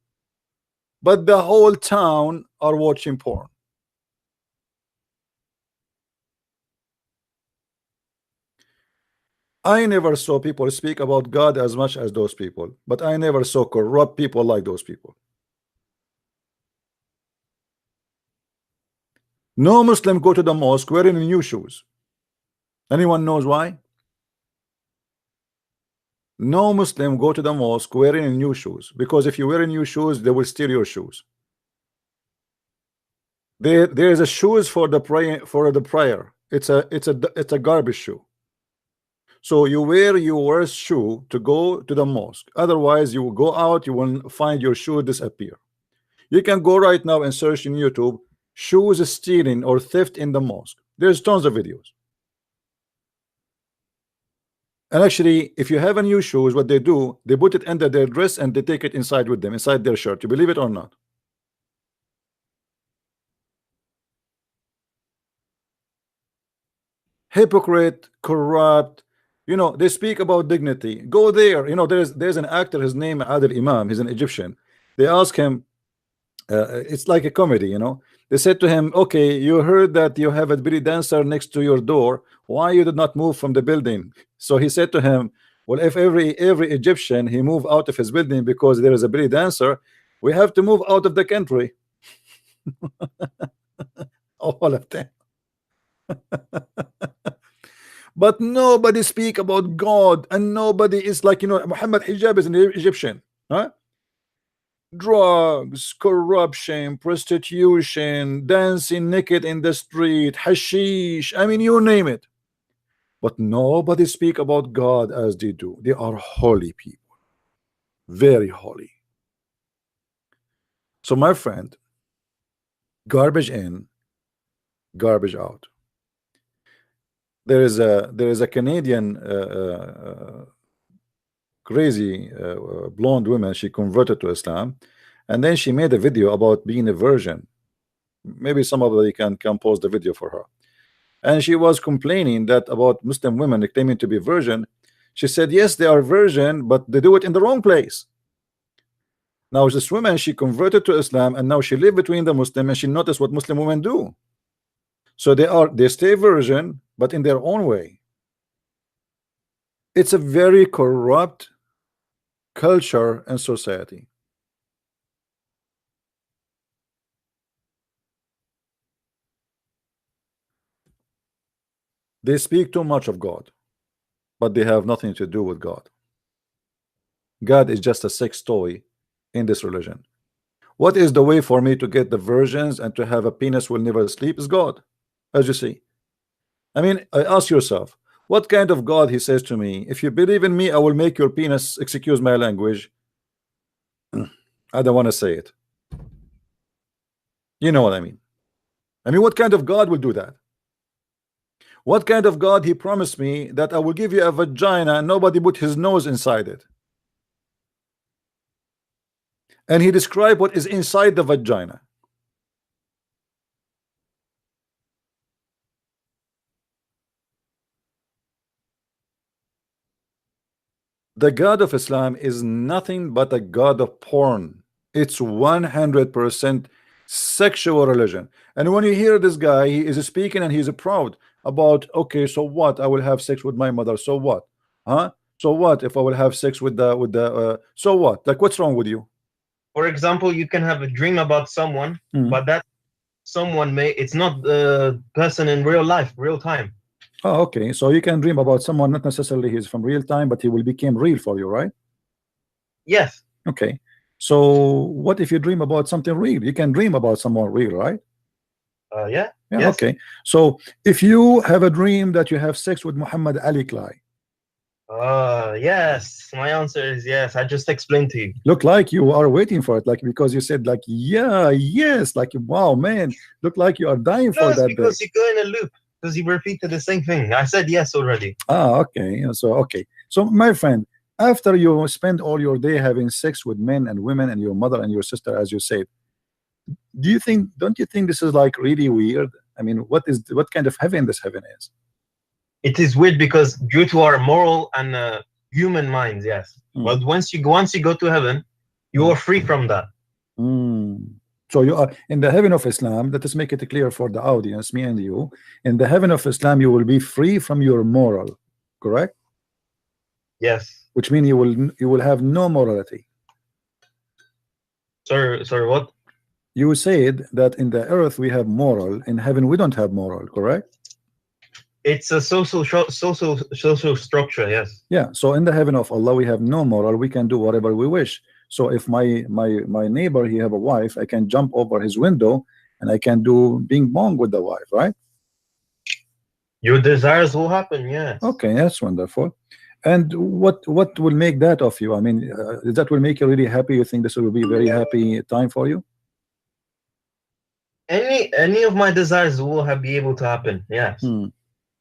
But the whole town are watching porn. I never saw people speak about God as much as those people, but I never saw corrupt people like those people. No Muslim go to the mosque wearing new shoes. Anyone knows why? No Muslim go to the mosque wearing new shoes, because if you wear new shoes, they will steal your shoes. There is a shoes for the prayer. It's a garbage shoe. So you wear your worst shoe to go to the mosque. Otherwise, you will go out, you will find your shoe disappear. You can go right now and search in YouTube shoes stealing or theft in the mosque. There's tons of videos. And actually, if you have a new shoes, what they do, they put it under their dress and they take it inside with them, inside their shirt. You believe it or not? Hypocrite, corrupt. You know, they speak about dignity. Go there. You know, there's an actor, his name Adil Imam, he's an Egyptian. They ask him, it's like a comedy, you know. They said to him, okay, you heard that you have a belly dancer next to your door. Why you did not move from the building? So he said to him, well, if every Egyptian he move out of his building because there is a belly dancer, we have to move out of the country. All of them. But nobody speak about God, and nobody is like, you know, Muhammad Hijab is an Egyptian, huh? Drugs, corruption, prostitution, dancing naked in the street, hashish, I mean, you name it. But nobody speak about God as they do. They are holy people, very holy. So my friend, garbage in, garbage out. There is a Canadian crazy blonde woman. She converted to Islam, and then she made a video about being a virgin. Maybe somebody can post the video for her. And she was complaining that about Muslim women claiming to be virgin. She said, yes, they are virgin, but they do it in the wrong place. Now this woman, she converted to Islam, and now she live between the Muslim, and she noticed what Muslim women do. So they stay virgin, but in their own way. It's a very corrupt culture and society. They speak too much of God, but they have nothing to do with God. God is just a sex toy in this religion. What is the way for me to get the virgins and to have a penis will never sleep? Is God, as you see. I mean, ask yourself, what kind of God he says to me, if you believe in me, I will make your penis, excuse my language. I don't want to say it. You know what I mean. I mean, what kind of God will do that? What kind of God he promised me that I will give you a vagina and nobody put his nose inside it? And he described what is inside the vagina. The God of Islam is nothing but a God of porn. It's 100% sexual religion. And when you hear this guy, he is speaking and he's proud about, okay, so what? I will have sex with my mother. So what? Huh? So what if I will have sex with the so what? Like, what's wrong with you? For example, you can have a dream about someone, but that someone it's not the person in real life, real time. Oh, okay. So you can dream about someone, not necessarily he's from real time, but he will become real for you, right? Yes. Okay. So what if you dream about something real? You can dream about someone real, right? Yeah. Yeah. Yes. Okay. So if you have a dream that you have sex with Muhammad Ali Clay. Yes. My answer is yes. I just explained to you. Look like you are waiting for it, like, because you said like, yeah, yes, like, wow, man, look like you are dying for that. Because you go in a loop, because you repeated the same thing. I said yes already. Okay. So my friend, after you spend all your day having sex with men and women and your mother and your sister, as you said, don't you think this is like really weird? I mean, what kind of heaven this heaven is? It is weird because due to our moral and human minds, yes. But once you go to heaven, you are free from that. So you are in the heaven of Islam. Let us make it clear for the audience, me and you. In the heaven of Islam, you will be free from your moral, correct? Yes. Which means you will have no morality. Sorry, what? You said that in the earth we have moral, in heaven we don't have moral, correct? It's a social structure, yes. Yeah. So in the heaven of Allah, we have no moral. We can do whatever we wish. So if my neighbor, he have a wife, I can jump over his window and I can do bing bong with the wife, right? Your desires will happen, yes. Okay, that's wonderful. And what will make that of you? I mean, that will make you really happy? You think this will be a very happy time for you? Any of my desires will be able to happen, yes.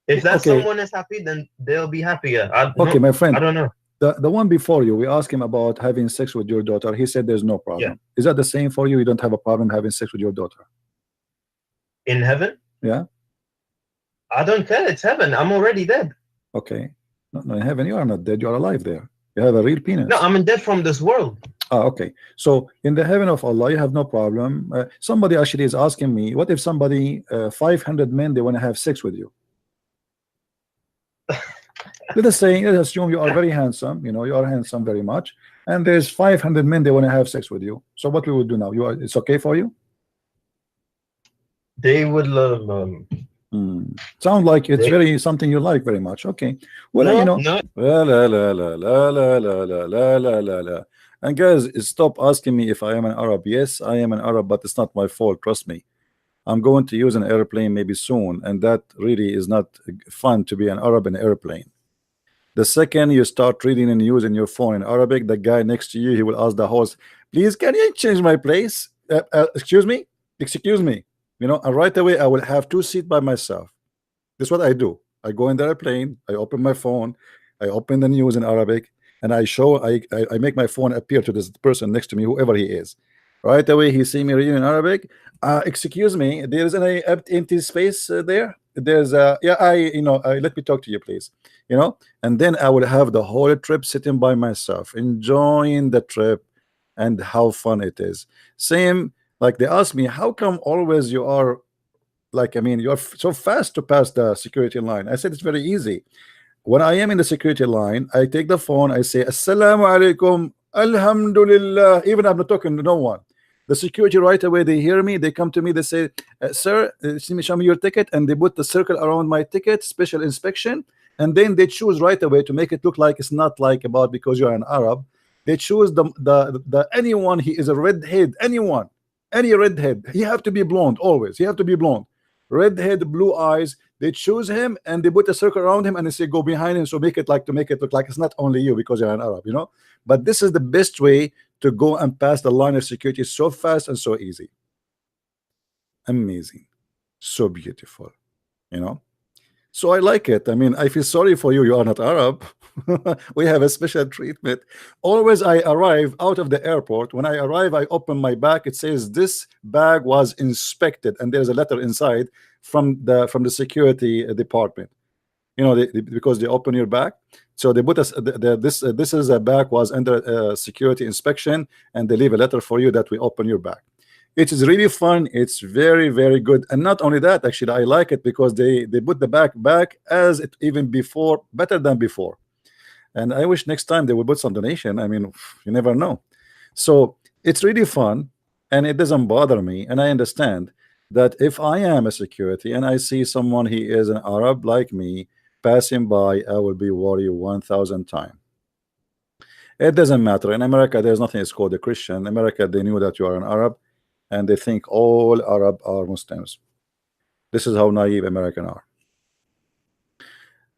If that someone is happy, then they'll be happier. Okay, my friend. I don't know. The one before you, we asked him about having sex with your daughter. He said there's no problem. Yeah. Is that the same for you? You don't have a problem having sex with your daughter? In heaven? Yeah. I don't care. It's heaven. I'm already dead. Okay. No, in heaven you are not dead. You are alive there. You have a real penis. No, I'm dead from this world. Okay. So in the heaven of Allah, you have no problem. Somebody actually is asking me, what if somebody, 500 men, they want to have sex with you? Let's assume you are very handsome. You know, you are handsome very much, and there's 500 men, they want to have sex with you. So what we would do now? It's okay for you? They would love. Sound like it's very something you like very much. Okay. Well, you know. No. La. And guys, stop asking me if I am an Arab. Yes, I am an Arab, but it's not my fault. Trust me. I'm going to use an airplane maybe soon, and that really is not fun to be an Arab in an airplane. The second you start reading and using your phone in Arabic, the guy next to you, he will ask the host, please, can you change my place? Excuse me? You know, and right away I will have 2 seats by myself. This is what I do. I go in the airplane, I open my phone, I open the news in Arabic, and I make my phone appear to this person next to me, whoever he is. Right away he see me reading in Arabic. Excuse me, there is any empty space there? There's let me talk to you, please. You know, and then I will have the whole trip sitting by myself, enjoying the trip and how fun it is. Same, like they ask me, how come always you are like, I mean, you're so fast to pass the security line? I said it's very easy. When I am in the security line, I take the phone, I say assalamu alaikum, alhamdulillah, even I'm not talking to no one. The security right away, they hear me, they come to me, they say, sir, show me your ticket, and they put the circle around my ticket, special inspection, and then they choose right away to make it look like it's not like about because you're an Arab. They choose the anyone, he is a redhead, anyone, any redhead, he have to be blonde always, he have to be blonde, redhead, blue eyes. They choose him and they put a circle around him and they say go behind him, so make it look like it's not only you because you're an Arab, you know. But this is the best way to go and pass the line of security, so fast and so easy. Amazing, so beautiful, you know. So I like it. I mean, I feel sorry for you. You are not Arab. We have a special treatment. Always I arrive out of the airport. When I arrive, I open my bag. It says this bag was inspected, and there's a letter inside from the security department. You know, because they open your bag, So they put us this is a bag was under security inspection, and they leave a letter for you that we open your bag. It is really fun. It's very, very good. And not only that, actually, I like it because they put the bag back as it even before, better than before. And I wish next time they would put some donation. I mean, you never know. So it's really fun, and it doesn't bother me. And I understand that if I am a security and I see someone, he is an Arab like me, passing by, I will be worried 1,000 times. It doesn't matter. In America, there's nothing it's called a Christian. In America, they knew that you are an Arab, and they think all Arab are Muslims. This is how naive Americans are.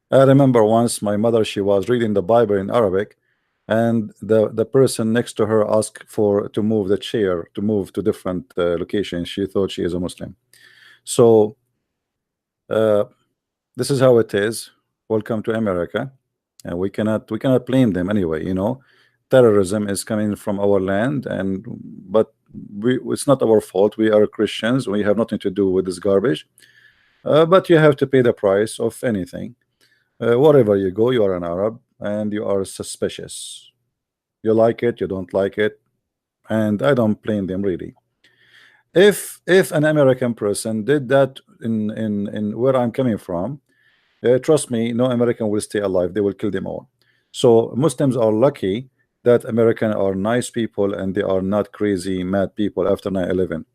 I remember once my mother, she was reading the Bible in Arabic, and the person next to her asked to move the chair, to move to different locations. She thought she is a Muslim. So this is how it is. Welcome to America, and we cannot blame them anyway. You know, terrorism is coming from our land, but it's not our fault. We are Christians. We have nothing to do with this garbage. But you have to pay the price of anything. Wherever you go, you are an Arab, and you are suspicious. You like it, you don't like it, and I don't blame them really. If an American person did that in where I'm coming from, trust me, no American will stay alive. They will kill them all. So Muslims are lucky that Americans are nice people and they are not crazy mad people after 9/11.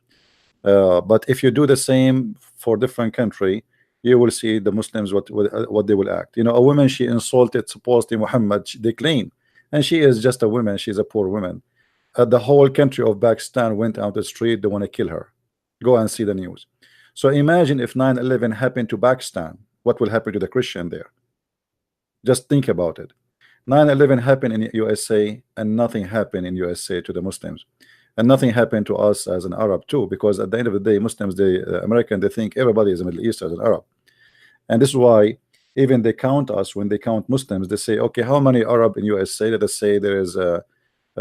But if you do the same for different country, you will see the Muslims what they will act. You know, a woman, she insulted supposedly Muhammad, they claim, and she is just a woman. She's a poor woman. The whole country of Pakistan went out the street. They want to kill her. Go and see the news. So imagine if 9/11 happened to Pakistan, what will happen to the Christian there? Just think about it. 9/11 happened in USA, and nothing happened in USA to the Muslims, and nothing happened to us as an Arab too, because at the end of the day, Muslims, American, they think everybody is a Middle East as an Arab. And this is why even they count us. When they count Muslims, they say, okay, how many Arab in USA? Let us say there is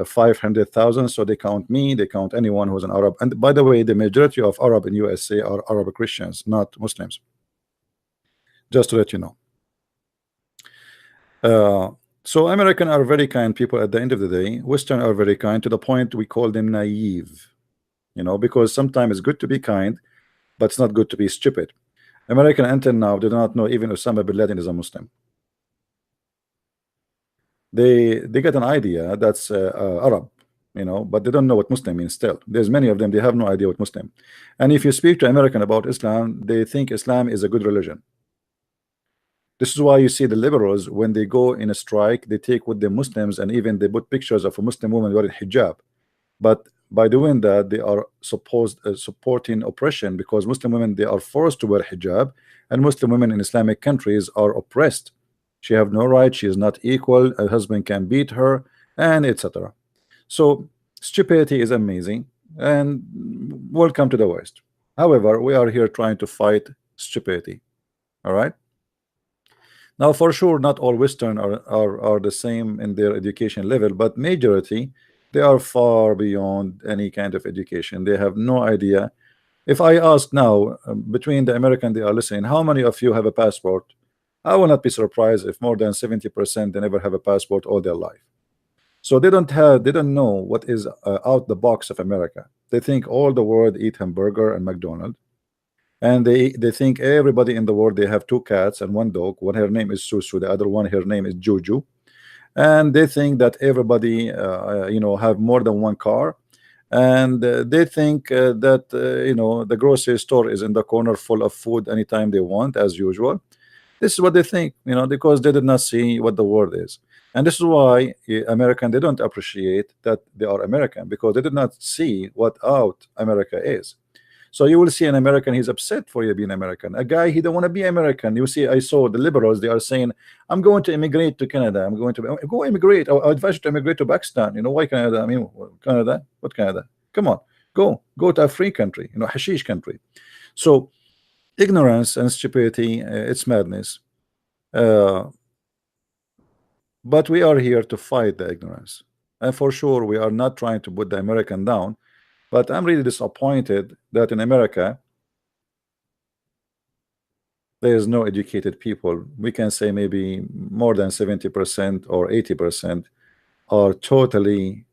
500,000. So they count me, they count anyone who's an Arab. And by the way, the majority of Arab in USA are Arab Christians, not Muslims. Just to let you know. So American are very kind people at the end of the day. Western are very kind, to the point we call them naive. You know, because sometimes it's good to be kind, but it's not good to be stupid. American until now do not know even Osama bin Laden is a Muslim. They get an idea that's Arab, you know, but they don't know what Muslim means still. There's many of them, they have no idea what Muslim. And if you speak to American about Islam, they think Islam is a good religion. This is why you see the liberals, when they go in a strike, they take with the Muslims, and even they put pictures of a Muslim woman wearing hijab. But by doing that, they are supporting oppression, because Muslim women, they are forced to wear hijab, and Muslim women in Islamic countries are oppressed. She have no right, she is not equal, a husband can beat her, and etc. So stupidity is amazing, and welcome to the West. However, we are here trying to fight stupidity. All right. Now, for sure, not all Western are the same in their education level, but majority, they are far beyond any kind of education. They have no idea. If I ask now, between the American they are listening, how many of you have a passport? I will not be surprised if more than 70% they never have a passport all their life. So they don't know what is out the box of America. They think all the world eat hamburger and McDonald's. And they think everybody in the world, they have 2 cats and 1 dog. One, her name is Susu, the other one, her name is Juju. And they think that everybody you know, have more than 1 car. And they think that you know, the grocery store is in the corner full of food anytime they want, as usual. This is what they think, you know, because they did not see what the world is. And this is why American, they don't appreciate that they are American, because they did not see what out America is. So you will see an American, he's upset for you being American. A guy, he don't want to be American. You see, I saw the liberals, they are saying, I'm going to immigrate to Canada. I'm going to go immigrate. I advise you to immigrate to Pakistan. You know, why Canada? I mean, Canada? What Canada? Come on, go to a free country, you know, hashish country. So ignorance and stupidity, it's madness. But we are here to fight the ignorance. And for sure, we are not trying to put the American down. But I'm really disappointed that in America, there is no educated people. We can say maybe more than 70% or 80% are totally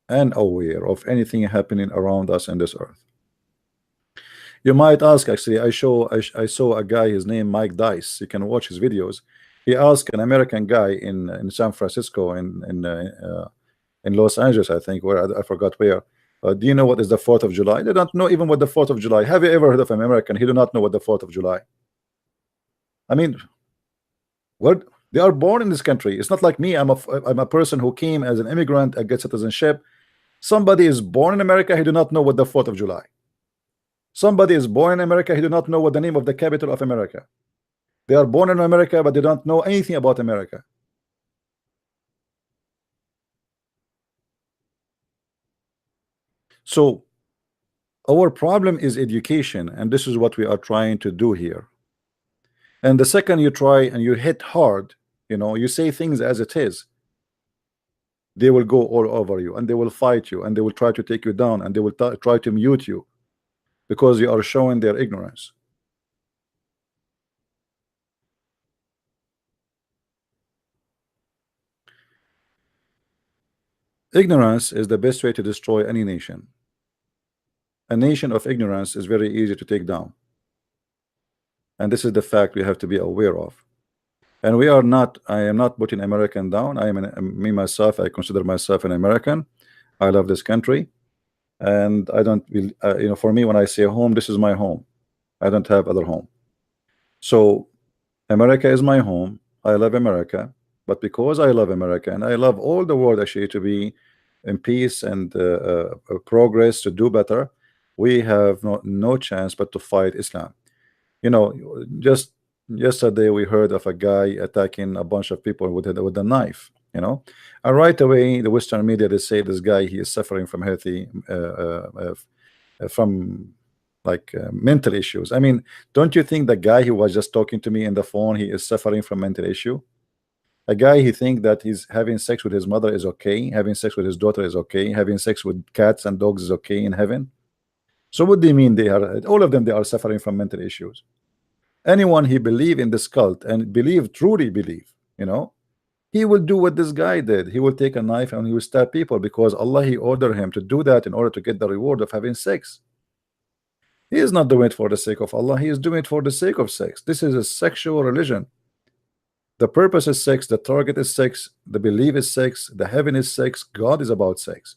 unaware of anything happening around us in this earth. You might ask, actually, I saw a guy, his name Mike Dice. You can watch his videos. He asked an American guy in San Francisco, in Los Angeles, I think, where I forgot where. Do you know what is the 4th of July? They don't know even what the 4th of July. Have you ever heard of an American? He do not know what the 4th of July. I mean, what? They are born in this country. It's not like me. I'm a person who came as an immigrant. I get citizenship. Somebody is born in America. He do not know what the 4th of July. Somebody is born in America. He do not know what the name of the capital of America. They are born in America, but they don't know anything about America. So our problem is education, and this is what we are trying to do here. And the second you try and you hit hard, you know, you say things as it is, they will go all over you, and they will fight you, and they will try to take you down, and they will try to mute you because you are showing their ignorance. Ignorance is the best way to destroy any nation. A nation of ignorance is very easy to take down, and this is the fact we have to be aware of. And we are not, I am not putting American down. I am me myself, I consider myself an American. I love this country, and I don't you know, for me, when I say home, this is my home. I don't have other home. So America is my home. I love America, but because I love America and I love all the world actually to be in peace and progress, to do better, we have no chance but to fight Islam. You know, just yesterday we heard of a guy attacking a bunch of people with a knife, you know, and right away the Western media, they say this guy, he is suffering from healthy from like mental issues. I mean, don't you think the guy who was just talking to me in the phone, he is suffering from mental issue? A guy, he think that he's having sex with his mother is okay, having sex with his daughter is okay, having sex with cats and dogs is okay in heaven. So what do you mean they are, all of them, they are suffering from mental issues? Anyone he believe in this cult and truly believe, you know, he will do what this guy did. He will take a knife and he will stab people because Allah, he ordered him to do that in order to get the reward of having sex. He is not doing it for the sake of Allah. He is doing it for the sake of sex. This is a sexual religion. The purpose is sex, the target is sex, the belief is sex, the heaven is sex, God is about sex.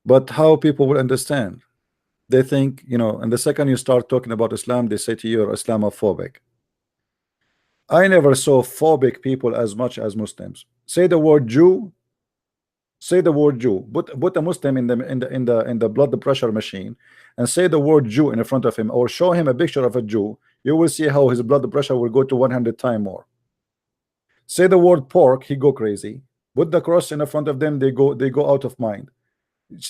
But how people will understand? They think, you know, and the second you start talking about Islam, they say to you, you're Islamophobic. I never saw phobic people as much as Muslims. Say the word Jew, say the word Jew, put a Muslim in the blood pressure machine and say the word Jew in front of him, or show him a picture of a Jew, you will see how his blood pressure will go to 100 times more. Say the word pork, he go crazy. Put the cross in front of them, they go out of mind.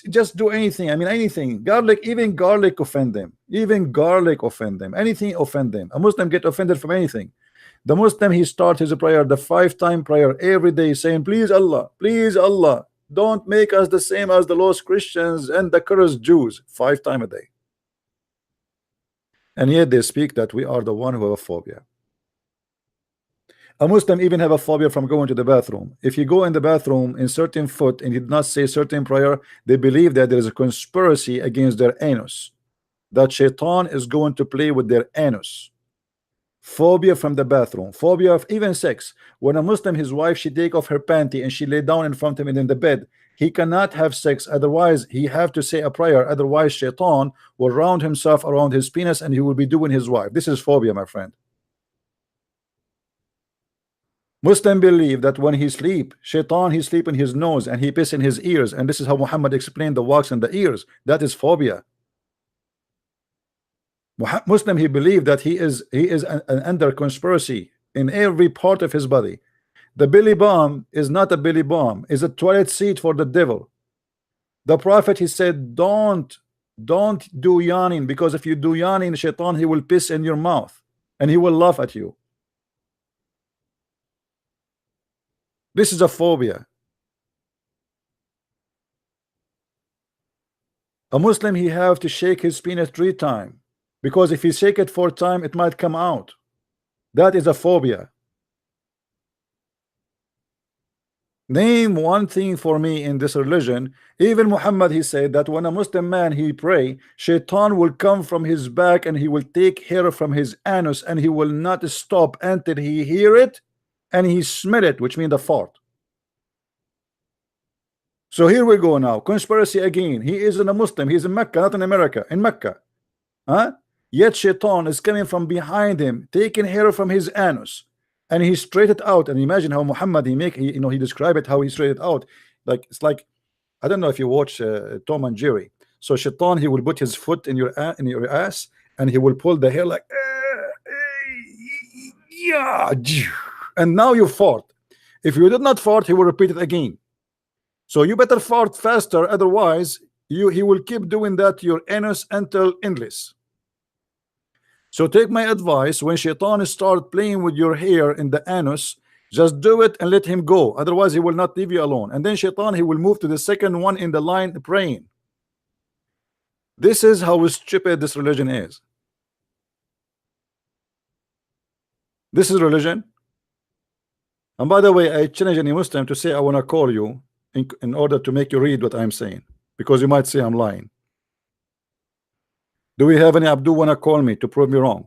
Just do anything. I mean, anything. Garlic, even garlic offend them. Even garlic offend them. Anything offend them. A Muslim get offended from anything. The Muslim, he starts his prayer, the 5-time prayer every day, saying, please Allah, don't make us the same as the lost Christians and the cursed Jews. 5 times a day. And yet they speak that we are the one who have a phobia. A Muslim even have a phobia from going to the bathroom. If you go in the bathroom in certain foot and you did not say certain prayer, they believe that there is a conspiracy against their anus, that shaitan is going to play with their anus. Phobia from the bathroom, phobia of even sex. When a Muslim, his wife, she take off her panty and she lay down in front of him in the bed, he cannot have sex, otherwise he have to say a prayer, otherwise shaitan will round himself around his penis and he will be doing his wife. This is phobia, my friend. Muslim believe that when he sleep, shaitan, he sleep in his nose and he piss in his ears, and this is how Muhammad explained the wax in the ears. That is phobia. Muslim, he believed that he is under conspiracy in every part of his body. The belly bomb is not a belly bomb, is a toilet seat for the devil. The Prophet, he said, don't do yawning, because if you do yawning, shaitan, he will piss in your mouth and he will laugh at you. This is a phobia. A Muslim, he have to shake his penis 3 times, because if he shake it 4 times, it might come out. That is a phobia. Name one thing for me in this religion. Even Muhammad, he said that when a Muslim man he pray, Shaitan will come from his back and he will take hair from his anus and he will not stop until he hear it and he smell it, which means the fart. So here we go now. Conspiracy again. He isn't a Muslim. He's in Mecca, not in America. In Mecca. Yet Shaitan is coming from behind him, taking hair from his anus. And he straight it out. And imagine how Muhammad he described it, how he straight it out. Like it's like, I don't know if you watch Tom and Jerry. So Shaitan, he will put his foot in your ass and he will pull the hair like yeah, and now you fart. If you did not fart, he will repeat it again. So you better fart faster, otherwise he will keep doing that to your anus until endless. So take my advice, when Shaitan start playing with your hair in the anus, just do it and let him go, otherwise he will not leave you alone. And then Shaitan, he will move to the second one in the line praying. This is how stupid this religion is. This is religion. And by the way, I challenge any Muslim to say I want to call you in order to make you read what I'm saying, because you might say I'm lying. Do we have any Abdul wanna call me to prove me wrong?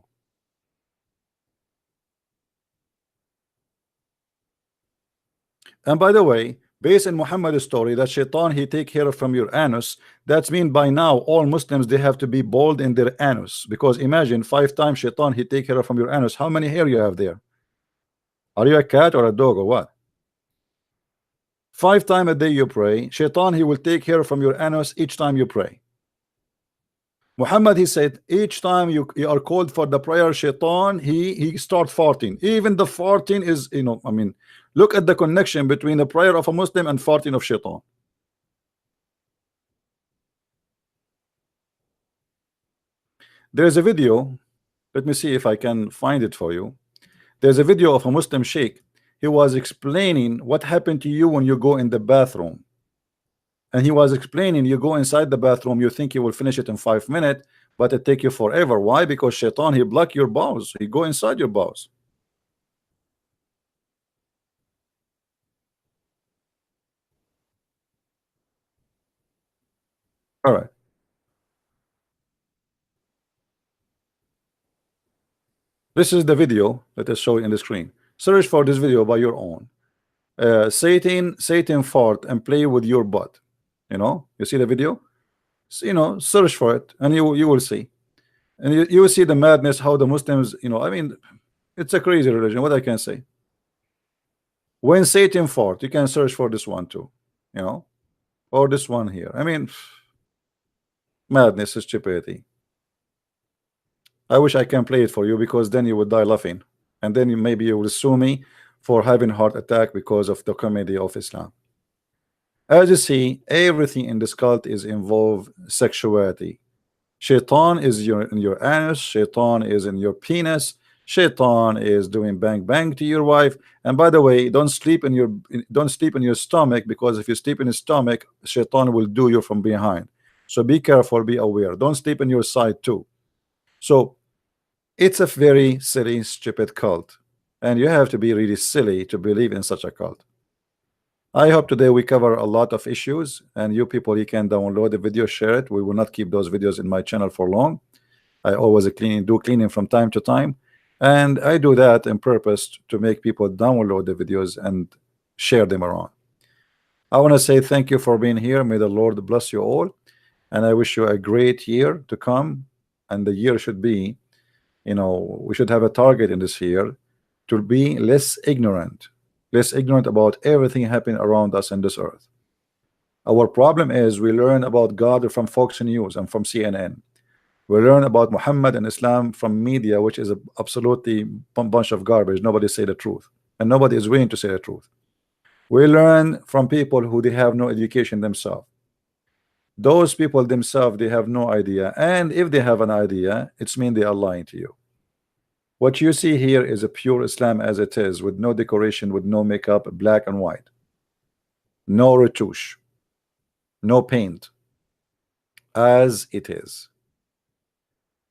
And by the way, based on Muhammad's story that Shaitan he take hair from your anus, that's mean by now all Muslims they have to be bald in their anus, because imagine 5 times Shaitan he take hair from your anus. How many hair you have there? Are you a cat or a dog or what? 5 times a day you pray, Shaitan he will take hair from your anus each time you pray. Muhammad he said each time you are called for the prayer, Shaitan he start farting. Even the farting is, I mean, look at the connection between the prayer of a Muslim and farting of Shaitan. There's a video, let me see if I can find it for you. There's a video of a Muslim sheikh. He was explaining what happened to you when you go in the bathroom. And he was explaining, you go inside the bathroom, you think you will finish it in 5 minutes, but it take you forever. Why? Because Shaitan he block your bowels. He go inside your bowels. All right. This is the video that is showing in the screen. Search for this video by your own. Satan fart and play with your butt. You see the video? So, search for it and you will see. And you will see the madness, how the Muslims, I mean, it's a crazy religion. What I can say. When Satan fart, you can search for this one too, or this one here. I mean, madness is stupidity. I wish I can play it for you, because then you would die laughing, and then maybe you will sue me for having heart attack because of the comedy of Islam. As you see, everything in this cult is involved sexuality. Shaitan is in your anus, Shaitan is in your penis, Shaitan is doing bang bang to your wife. And by the way, don't sleep in your stomach, because if you sleep in your stomach, Shaitan will do you from behind. So be careful, be aware. Don't sleep in your side too. So it's a very silly, stupid cult, and you have to be really silly to believe in such a cult. I hope today we cover a lot of issues, and you people, you can download the video, share it. We will not keep those videos in my channel for long. I always do cleaning from time to time, and I do that on purpose to make people download the videos and share them around. I want to say thank you for being here. May the Lord bless you all, and I wish you a great year to come. And the year should be, we should have a target in this year to be less ignorant about everything happening around us in this earth. Our problem is we learn about God from Fox News and from CNN. We learn about Muhammad and Islam from media, which is absolutely a bunch of garbage. Nobody say the truth, and nobody is willing to say the truth. We learn from people who they have no education themselves. Those people themselves, they have no idea, and if they have an idea, it's mean they are lying to you. What you see here is a pure Islam as it is, with no decoration, with no makeup, black and white, no retouche, no paint. as it is.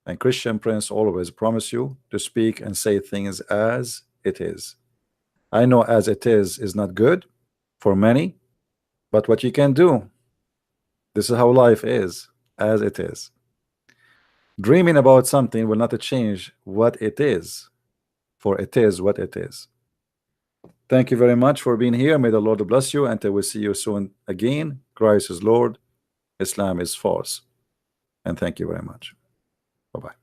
And Christian Prince always promise you to speak and say things as it is. I know as it is not good for many, but what you can do, this is how life is, as it is. Dreaming about something will not change what it is, for it is what it is. Thank you very much for being here. May the Lord bless you, and I will see you soon again. Christ is Lord, Islam is false. And thank you very much. Bye-bye.